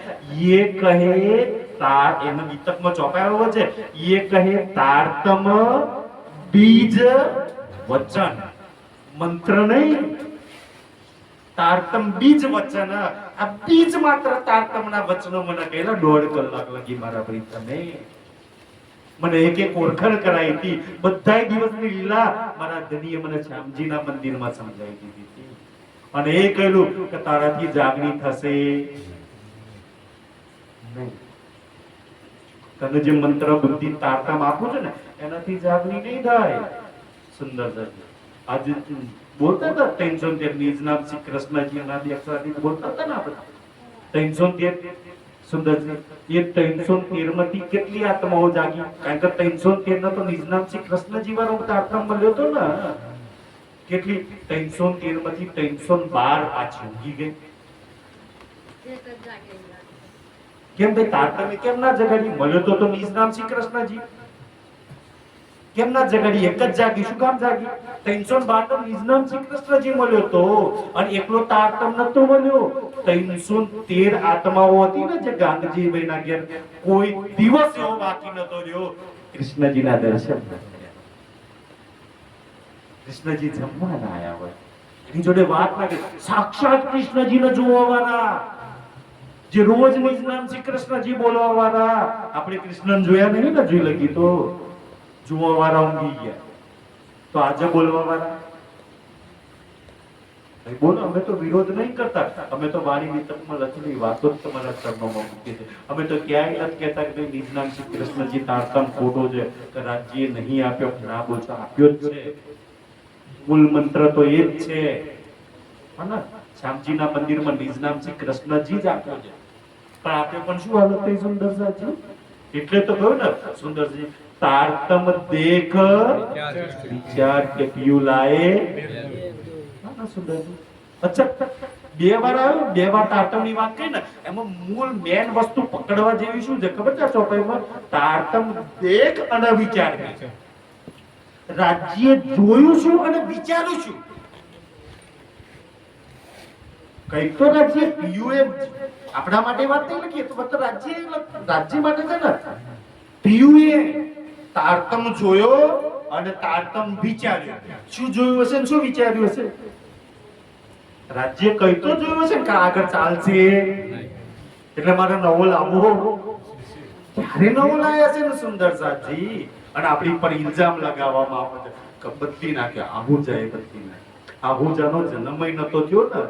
એ કહે તાર એનો ગીતકમાં ચોપાયો છે એ કહે તારતમ બીજ વચન મંત્ર નહીં તારતમ બીજ વચન આ બીજ માત્ર તારતમના વચનો મને કહેલા 1.5 કલાક લગી મારા ભાઈ તમે મને એક ઓળખાણ કરાઈ હતી બધા દિવસની લીલા મારા ધણીએ મને શ્યામજીના મંદિરમાં સમજાવી દીધી હતી અને એ કહેલું કે તારાથી જાગણી થશે નહીં તને જે મંત્ર બુદ્ધિ તારતમ આપું છે ને એનાથી જાગણી નહીં થાય સુંદર આજે બોલતા હતા 313 નિજ નામ શ્રી કૃષ્ણજી અનાદિ અક્ષરાદિ બોલતા હતા ને આપણે 313 સુંદરજી એ 313 માંથી કેટલી આત્માઓ જાગી કારણ કે 313 નો તો નિજ નામ શ્રી કૃષ્ણજી વાળો તારતમ મળ્યો તો ને કેટલી 313 માંથી 312 પાછી ઊંઘી ગઈ કેમ ભાઈ તારતમે કેમ ના જગાડી મળ્યો તો નિજ નામ શ્રી કૃષ્ણજી કેમ ના જગાડી એક જ જાગી શું કામ જાગી 312 નિજ નામ શ્રી કૃષ્ણજી મળ્યો તો અને એકલો તારતમ નતો મળ્યો 313 આત્માઓ હતી ને જે ગાંધીજી ભાઈના ઘેર કોઈ દિવસ એવો બાકી નતો રહ્યો કૃષ્ણજીના દર્શન કૃષ્ણજી જમવા ના આયા હોય એની જોડે વાત ના કરી સાક્ષાત કૃષ્ણજીને જોવાવાળા જે રોજ નિજ નામ શ્રી કૃષ્ણજી બોલવાવાળા આપણે કૃષ્ણને જોયા નહીં ને જોઈ લગી તો જોવા વાળા ઊંઘી ગયા તો આજે બોલવા વાળા બોલો અમે તો વિરોધ નહીં કરતા અમે તો વાણી વિતકમાં લખેલી વાતો જ તમારા ચરણોમાં મૂકી છે અમે તો ક્યાંય નથી કહેતા કે નિજ નામ શ્રી કૃષ્ણજી તારતમ ખોટો છે કે રાજ્ય નહીં આપ્યો ના બોલતો આપ્યો જ છે મૂળ મંત્ર તો એ જ છે હા શ્યામજીના મંદિરમાં નિજ નામ શ્રી કૃષ્ણજી જ આપ્યો છે પણ આપણે પણ શું હાલત થઈ સુંદર સાચી એટલે તો કહ્યું ને સુંદરજી તારતમ દેખ વિચાર કે પીયુ લાએ ના સુંદરજી અચ્છા બે વાર આવ્યો બે વાર તારતમ ની વાત કરી ને એમાં મૂળ મેન વસ્તુ પકડવા જેવી શું છે ખબર છે ચોપાઈમાં તારતમ દેખ અને વિચાર રાજ્ય જોયું શું અને વિચાર્યું શું કઈક તો રાજ્ય પીયુ એ આપણા માટે વાત નહીં લખી તો બધું રાજ્ય માટે છે ને પીયુ એ તારતમ જોયો અને તારતમ વિચાર્યો શું જોયું હશે ને શું વિચાર્યું હશે રાજ્ય કઈ તો જોયું હશે કે આગળ ચાલશે એટલે મારે નવો લાવવો ક્યારે નવો લાયા છે ને સુંદર સાજી અને આપણી પર ઇલ્ઝામ લગાવવામાં આવે છે કે બધી નાખે આહુજાએ બધી નાખે આહુજાનો જન્મય નતો થયો ને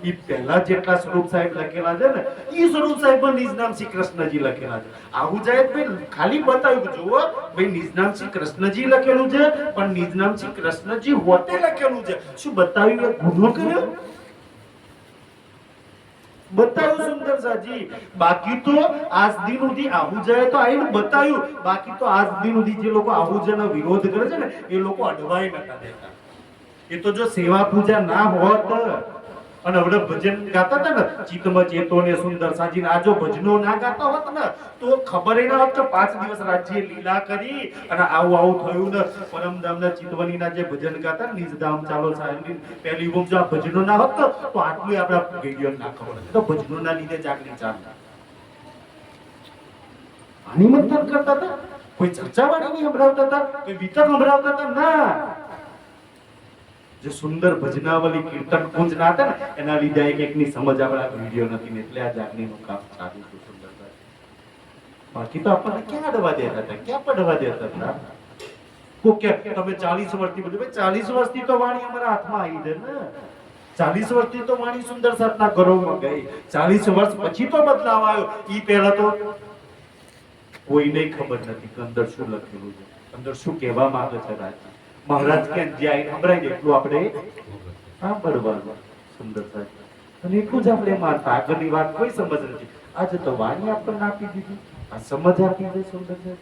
ઈ પહેલા જેટલા સ્વરૂપ સાહેબ લખેલા છે ને ઈ સ્વરૂપ સાહેબ નિજ નામ શ્રી કૃષ્ણજી લખેલા છે આહુજાએ ભાઈ ખાલી બતાવ્યું જુઓ ભાઈ નિજ નામ શ્રી કૃષ્ણજી લખેલું છે પણ નિજ નામ શ્રી કૃષ્ણજી હોતે લખેલું છે શું બતાવ્યું એ ગુનો કર્યો બતાવ્યું સુંદર સાજી બાકી તો આજ દિન સુધી આહુજાએ તો આઈને બતાવ્યું બાકી તો આજ દિન સુધી જે લોકો આહુજાનો વિરોધ કરે છે ને એ લોકો અડવાઈ નતા દેતા એ તો જો સેવા પૂજા ના હોત અને હવે ભજન ગાતા હતા ને ચિત્તમાં ચેતો ને સુંદર સાજીને આ જો ભજનો ના ગાતા હોત ને તો ખબર ના હોત કે 5 દિવસ રાજ્ય લીલા કરી અને આવું થયું ને પરમધામના ચિતવનીના જે ભજન ગાતા ને નિજધામ ચાલો સાહેબની પહેલી જો આ ભજનો ના હોત તો આટલું આપણા ગઈડિયો ના ખબર તો ભજનોના લીધે જાગરી ચાલતા વાણી મંથન કરતા હતા, કોઈ ચર્ચા વાણી સંભળાવતા હતા, કોઈ વિતર સંભળાવતા હતા? ના. જે સુંદર ભજનાવલી કીર્તન કુંજના હતા ને એના લીધે એકની સમજ આપણા વિડીયો નથી ને એટલે આ જાગણીનું કામ ચાલુ હતું. સુંદરતા. બાકી તો આપણને ક્યાં અડવા દેતા હતા, ક્યાં પડવા દેતા હતા? કોઈ કે તમે 40 વર્ષથી બધું, ભાઈ 40 વર્ષથી તો વાણી અમારા હાથમાં આવી છે ને. 40 વર્ષથી તો વાણી સુંદર સાતના ઘરોમાં ગઈ. 40 વર્ષ પછી તો બદલાવ આવ્યો. ઈ પહેલા તો કોઈને ખબર નથી કે અંદર શું લખેલું છે, અંદર શું કહેવા માંગે છે રાજા મહારાજ. કે જ્યાં સંભળાય ને એટલું આપણે સાંભળવાનું. સુંદર સાહેબ અને એટલું જ આપણે માનતા. આગળની વાત કોઈ સમજ નથી. આજે તો વાણી આપણને આપી દીધી, આ સમજ આપી દે. સુંદર સાહેબ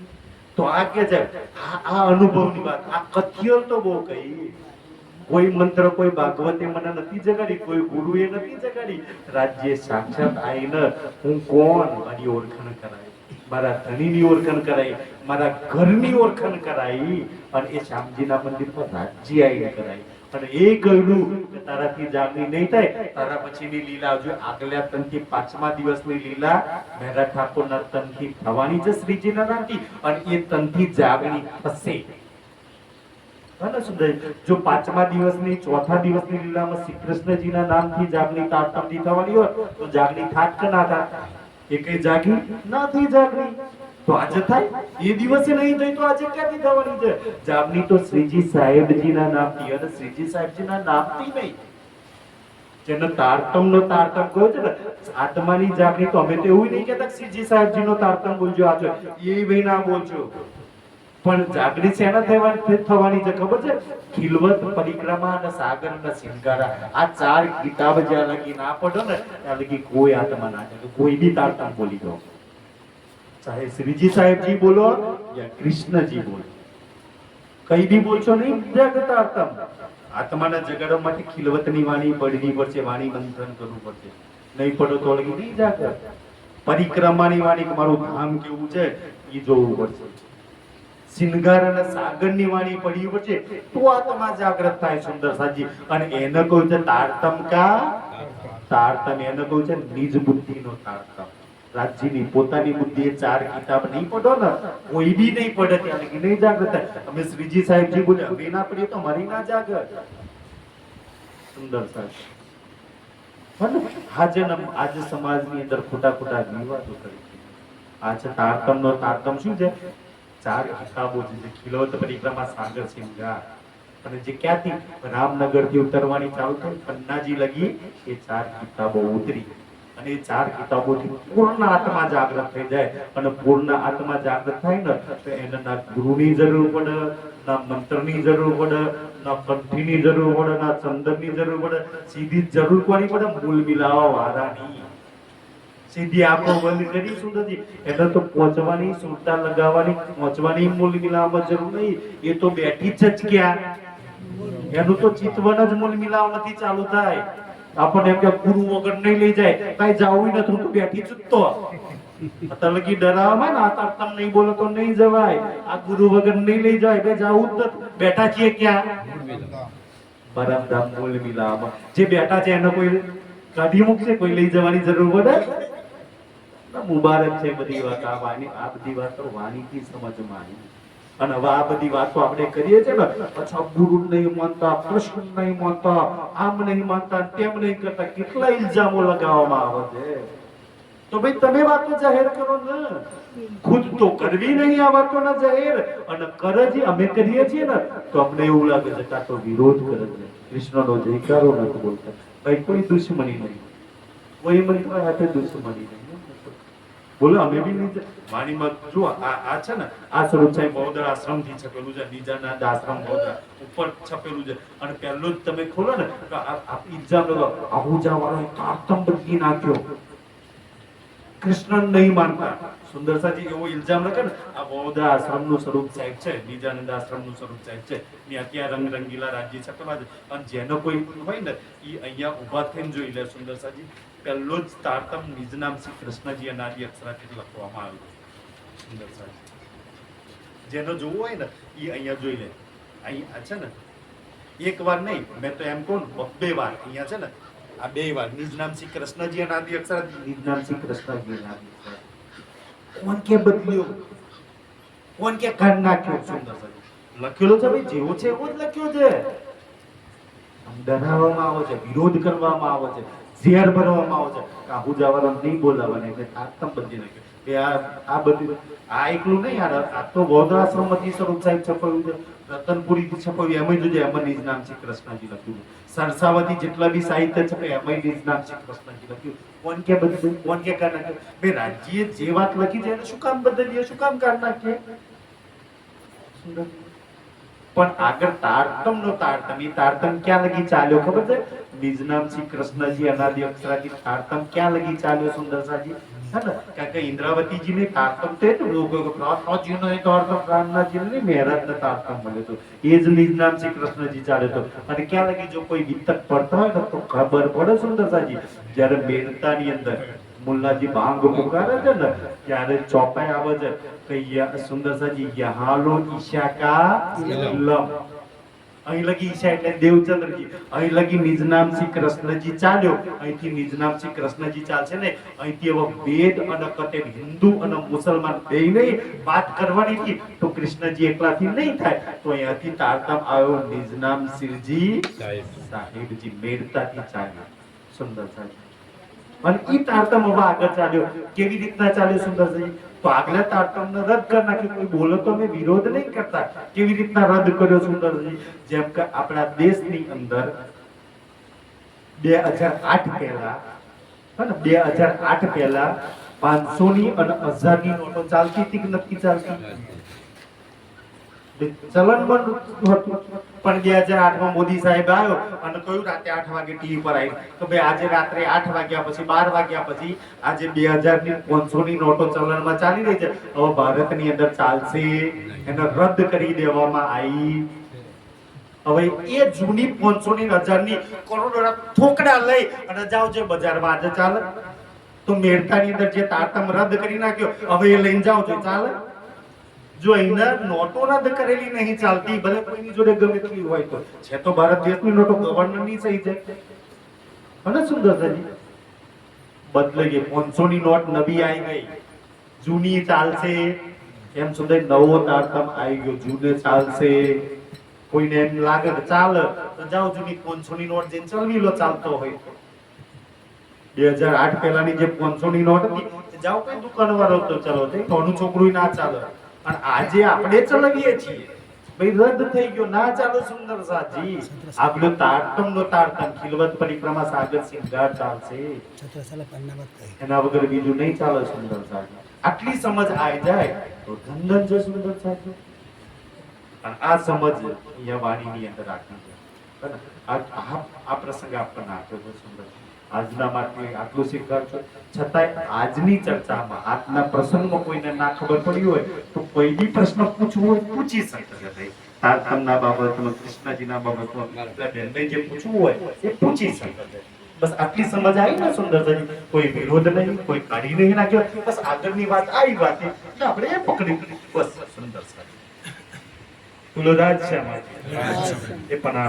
તો આ કે છે આ અનુભવની વાત. આ કથિયલ તો બહુ કહી. કોઈ મંત્ર કોઈ ભાગવતે મને નથી જગાડી, કોઈ ગુરુએ નથી જગાડી. રાજ્ય સાક્ષાત આઈને હું કોણ મારી ઓળખાણ કરાય, મારા ધણીની ઓળખાણ કરાઈ, મારા ઘરની ઓળખાણ કરાઈ. અને એ શ્યામજીના મંદિર પર રાજ્ય આવીને કરાઈ. અને એ કહ્યું કે તારાથી જાગણી નહીં થાય, તારા પછીની લીલા આવજો. આગલા તનથી 5મા દિવસની લીલા મહેરા ઠાકોરના તનથી થવાની છે, શ્રીજીના નામથી. અને એ તનથી જાગણી થશે. જો 5મા દિવસની 4થા દિવસની લીલામાં શ્રી કૃષ્ણજીના નામથી જાગણી તારતમથી થવાની હોય તો જાગણી થાત કે ના થાત? એ કઈ જાગી નથી. જાગણી તો આજે થાય, એ દિવસે નહીં થઈ તો આજે ક્યાંથી થવાની છે? જાગણી તો શ્રીજી સાહેબજીના નામથી, અને શ્રીજી સાહેબજીના નામથી નહીં. જેનો તારતમનો તારતમ કહ્યો છે ને, આત્માની જાગણી તો અમે તો એવું નહીં કહેતા શ્રીજી સાહેબજીનો તારતમ બોલજો આજે, એ ભાઈ ના બોલજો. પણ જાગણી શેના થવાની છે ખબર છે? ખિલવત, પરિક્રમા અને સાગર અને સિંગારા. આ 4 કિતાબ જ્યાં લગી ના પડો ને ત્યાં લગી કોઈ આત્મા ના જાગે. કોઈ બી તારતમ બોલી દો, ચાહે શ્રીજી સાહેબજી બોલો યા કૃષ્ણજી બોલો, કઈ બી બોલશો નહીં જાગે તારતમ. આત્માના જગાડવા માટે ખિલવતની વાણી પડવી પડશે, વાણી મંથન કરવું પડશે. નહીં પડો તો લગી નહીં જાગે. પરિક્રમાની વાણી કે મારું ધામ કેવું છે એ જોવું પડશે. સિંગાર અને સાગરની વાણી પડી પડશે તો આત્મા જાગૃત થાય. સુંદર સાજી. અને એને કહ્યું છે તારતમ. તારતમ એને કહ્યું છે નિજ બુદ્ધિનો તારતમ. રાજ્યની પોતાની બુદ્ધિ. 4 કિતાબ નહીં પડો ને, કોઈ બી નહીં પડે ત્યાં લગી નહીં જાગૃત થાય. અમે શ્રીજી સાહેબજી બોલે અમે ના પડીએ તો મારી ના જાગે. સુંદર સાહેબ આજે સમાજની અંદર ખોટા વિવાદો કરી. આજે તારતમનો તારતમ શું છે? 4 કિતાબો છે. ખિલવત, પરિક્રમા, સાગર, સિંગાર. અને જે ક્યાંથી રામનગર થી ઉતરવાની ચાલુ થઈ પન્નાજી લગી એ 4 કિતાબો ઉતરી. અને એ 4 કિતાબોથી પૂર્ણ આત્મા જાગૃત થઈ જાય. અને પૂર્ણ આત્મા જાગૃત થાય ને તો એને ના ગુરુની જરૂર પડે, ના મંત્રની જરૂર પડે, ના કંઠીની જરૂર પડે, ના ચંદનની જરૂર પડે. સીધી જરૂર કોની પડે? મૂળ મિલાવા વાળાની. સીધી આંખો બંધ કરી સુંદરજી એટલે તો પહોંચવાની, સુરતા લગાવવાની, પહોંચવાની મૂળ મિલાવવામાં જરૂર નહીં. એ તો બેઠી જ ક્યાં? એનું તો ચિતવન જ મૂળ મિલાવ નથી ચાલુ થાય. આપણને એમ કે ગુરુ વગર નહીં લઈ જાય, કઈ જાવું નથી, તો બેઠી જ તો તલકી ડરાવવામાં ને તારતમ નહીં બોલો તો નહીં જવાય. આ ગુરુ વગર નહીં લઈ જાય, બે જાવું જ નથી. બેઠા છીએ ક્યાં? પરમધામ મૂળ મિલાવવામાં. જે બેઠા છે એને કોઈ કાઢી મૂકશે? કોઈ લઈ જવાની જરૂર પડે? મુબારક છે બધી વાત. આ બધી વાતો વાણીથી સમજમાં આવી. અને હવે આ બધી વાતો આપણે કરીએ છીએ ને, અચ્છા ગુરુ નહીં માનતા, કૃષ્ણ નહીં માનતા, આમ નહીં માનતા, તેમ નહીં કરતા, કેટલા ઇલ્ઝામો લગાવવામાં આવે છે. તો ભાઈ તમે વાતો જાહેર કરો ને, ખુદ તો કરવી નહીં આ વાતો ના જાહેર. અને કરે છે અમે કરીએ છીએ ને તો અમને એવું લાગે છે કે આ તો વિરોધ કરે છે, કૃષ્ણનો જયકારો નથી બોલતા. ભાઈ કોઈ દુશ્મની નહીં, કોઈ મંત્ર હાથે દુશ્મની નહીં. બોલો અમે બી નહીં. વાણીમાં જો આ છે ને, આ સ્વરૂપ સાહેબ બૌદ્ધ આશ્રમ થી છપેલું છે, નિજાનંદ આશ્રમ બૌદ્ધ ઉપર છપેલું છે. અને પહેલું જ તમે ખોલો ને તો આ ઇલ્ઝામ લગાવો, આહુજા વાળો તારતમ બદલી નાખ્યો, કૃષ્ણ નહીં માનતા. સુંદરસાજી એવો ઇલ્ઝામ લખે ને, આ બૌદ્ધ આશ્રમ નું સ્વરૂપ સાહેબ છે, નિજાનંદ આશ્રમ નું સ્વરૂપ સાહેબ છે. ને અત્યારે રંગીલા રાજ્ય છપેલા છે. અને જેનો કોઈ હોય ને એ અહીંયા ઉભા થઈને જોઈ લે. સુંદરસાજી પહેલો જ તારતમ નિજ નામ શ્રી કૃષ્ણજી અનાદિ અક્ષરાથી લખવામાં આવ્યું. સુંદરસાજી જેનો જોવું હોય ને એ અહીંયા જોઈ લે. અહીંયા છે ને એક વાર નહીં, મેં તો એમ કહું 2 વાર અહીંયા છે ને, આ 2 વાર નિજ નામ શ્રી કૃષ્ણજી અનાદિ અક્ષરાથી, નિજ નામ શ્રી કૃષ્ણજી અનાદિ અક્ષરાથી કોણ કે બદલ્યો, કોણ કે કાઢ નાખ્યો? સુંદર લખેલો છે ભાઈ, જેવો છે એવો જ લખ્યો છે. આમ ડરાવવામાં આવે છે, વિરોધ કરવામાં આવે છે, ઝેર ભરવામાં આવે છે. કાબુ જવાનું નહીં બોલાવવાનું, એટલે આતમ બદલી નાખ્યો. બે આ બધું આ એકલું નહીં યાર, આ તો ગોધરાશ્રમમાંથી સ્વરૂપ સાહેબ છપાયું છે, રતનપુરીથી છપાયું, એમાં જોજે એમાં નિજ નામ શ્રી કૃષ્ણજી લખ્યું. સરસાવાથી જેટલા બી સાહિત્ય છપે એમાં નિજ નામ શ્રી કૃષ્ણજી લખ્યું. કોણ કે બધું, કોણ કે કાઢ નાખ્યું? બે રાજ્યએ જે વાત લખી છે એને શું કામ બદલીએ, શું કામ કાઢ નાખીએ? પણ આગળ તારતમ નો તારતમ, એ તારતમ ક્યાં લગી ચાલ્યો ખબર છે? નિજ નામ શ્રી કૃષ્ણજી અનાદિ અક્ષરાજી તારતમ ક્યાં લગી ચાલ્યો સુંદરસાજી? है ना? કારણ કે ઇન્દ્રાવતીજી ને તારતમ તે લોકો પ્રાણનાથજી નો તારતમ, પ્રાણનાથજી ને મહેરાજ ને તારતમ મળ્યો તો એ જ નિજ નામ શ્રી કૃષ્ણજી ચાલે તો. અને ક્યાં લગી જો કોઈ વિતક પડતા હોય ને તો ખબર પડે સુંદરસાજી, જ્યારે મેળતાની અંદર મુલ્લાજી ભાંગ પુકારે છે ને ત્યારે ચોપાઈ આવે છે કે સુંદરસાજી યહાલો ઈશા કા લમ, અહીં લગી ઈશા એટલે દેવચંદ્રજી, અહીં લગી નિજ નામ શ્રી કૃષ્ણજી ચાલ્યો. અહીંથી નિજ નામ શ્રી કૃષ્ણજી ચાલશે ને અહીંથી હવે વેદ અને કટેલ હિન્દુ અને મુસલમાન બેયને વાત કરવાની હતી તો કૃષ્ણજી એકલાથી નહીં થાય, તો અહીંયાથી તારતમ આવ્યો નિજ નામ શ્રીજી સાહેબજી મેળતાથી ચાલ્યો સુંદરસાજી. અને ઈ તારતમ હવે આગળ ચાલ્યો. કેવી રીતના ચાલ્યો સુંદરજી? તો આગલા તારતમને રદ કરી નાખ્યું. કોઈ બોલો તો અમે વિરોધ નહીં કરતા. કેવી રીતના રદ કર્યો સુંદરજી? જેમ કે આપણા દેશની અંદર 2008 પહેલા, હે ને, 2008 પહેલા 500 ની અને 1000 ની નોટો ચાલતી હતી કે નથી ચાલતી? ચલણ પણ હતું. પણ 2008 માં મોદી સાહેબ આવ્યો અને કહ્યું રાતે 8 વાગે ટીવી પર આવી તો ભાઈ આજે રાત્રે 8 વાગ્યા પછી 12 વાગ્યા પછી આજે 2000 ની 500 ની નોટો ચલણમાં ચાલી રહી છે, હવે ભારતની અંદર ચાલશે, એને રદ કરી દેવામાં આવી. હવે એ જૂની 500 ની 1000 ની કરોડોના થોકડા લઈ અને જાવ જે બજારમાં આજે ચાલે. તો મેળતાની અંદર જે તારતમ રદ કરી નાખ્યો હવે એ લઈને જાવ છો ચાલે? જો અહીંયા નોટો રદ કરેલી નહીં ચાલતી, ભલે કોઈની જોડે ગમે તેટલી હોય તો છે તો ભારત દેશની નોટો ગવર્નરની સહી છે. અને સુંદરજી બદલાઈ ગઈ, 500 ની નોટ નવી આવી ગઈ, જૂની ચાલશે એમ સુંદર નવો તારતમ આવી ગયો, જૂને ચાલશે. કોઈને એમ લાગે કે ચાલે તો જાઓ જૂની 500 ની નોટ જઈને ચલવી લો ચાલતો હોય. 2008 પહેલાની જે 500 ની નોટ હતી જાઓ કઈ દુકાનવાળો તો ચલો તે કોનું છોકરું ના ચાલે. અને આજે આપણે ચલાવીએ છીએ ભાઈ રદ થઈ ગયો, ના ચાલો સુંદર સાજી. આપણો તારતમ નો તારતમ ખિલવત પરિક્રમા સાગર સિંગાર ચાલશે, એના વગર બીજું નહીં ચાલે સુંદર સાજી. આટલી સમજ આવી જાય તો ધન જો સુંદર સાજી. અને આ સમજ અહીંયા વાણીની અંદર રાખી છે. આ પ્રસંગ આપણને આપ્યો છે સુંદર. આજના માટે આટલું શીખવાડશો, છતાંય આજની ચર્ચામાં આજના પ્રસંગમાં કોઈને ના ખબર પડી હોય તો કોઈ બી પ્રશ્ન પૂછવો હોય પૂછી શકે છે ભાઈ. તારતમના બાબતમાં, કૃષ્ણજીના બાબતમાં બેનને જે પૂછવું હોય એ પૂછી શકે છે. બસ આટલી સમજ આવી ને સુંદરજી, કોઈ વિરોધ નહીં, કોઈ કાઢી નહીં નાખ્યો, બસ આગળની વાત આવી વાત આપણે એ પકડી બસ સુંદર સાહેબ. તુલરાજ છે અમારી એ પણ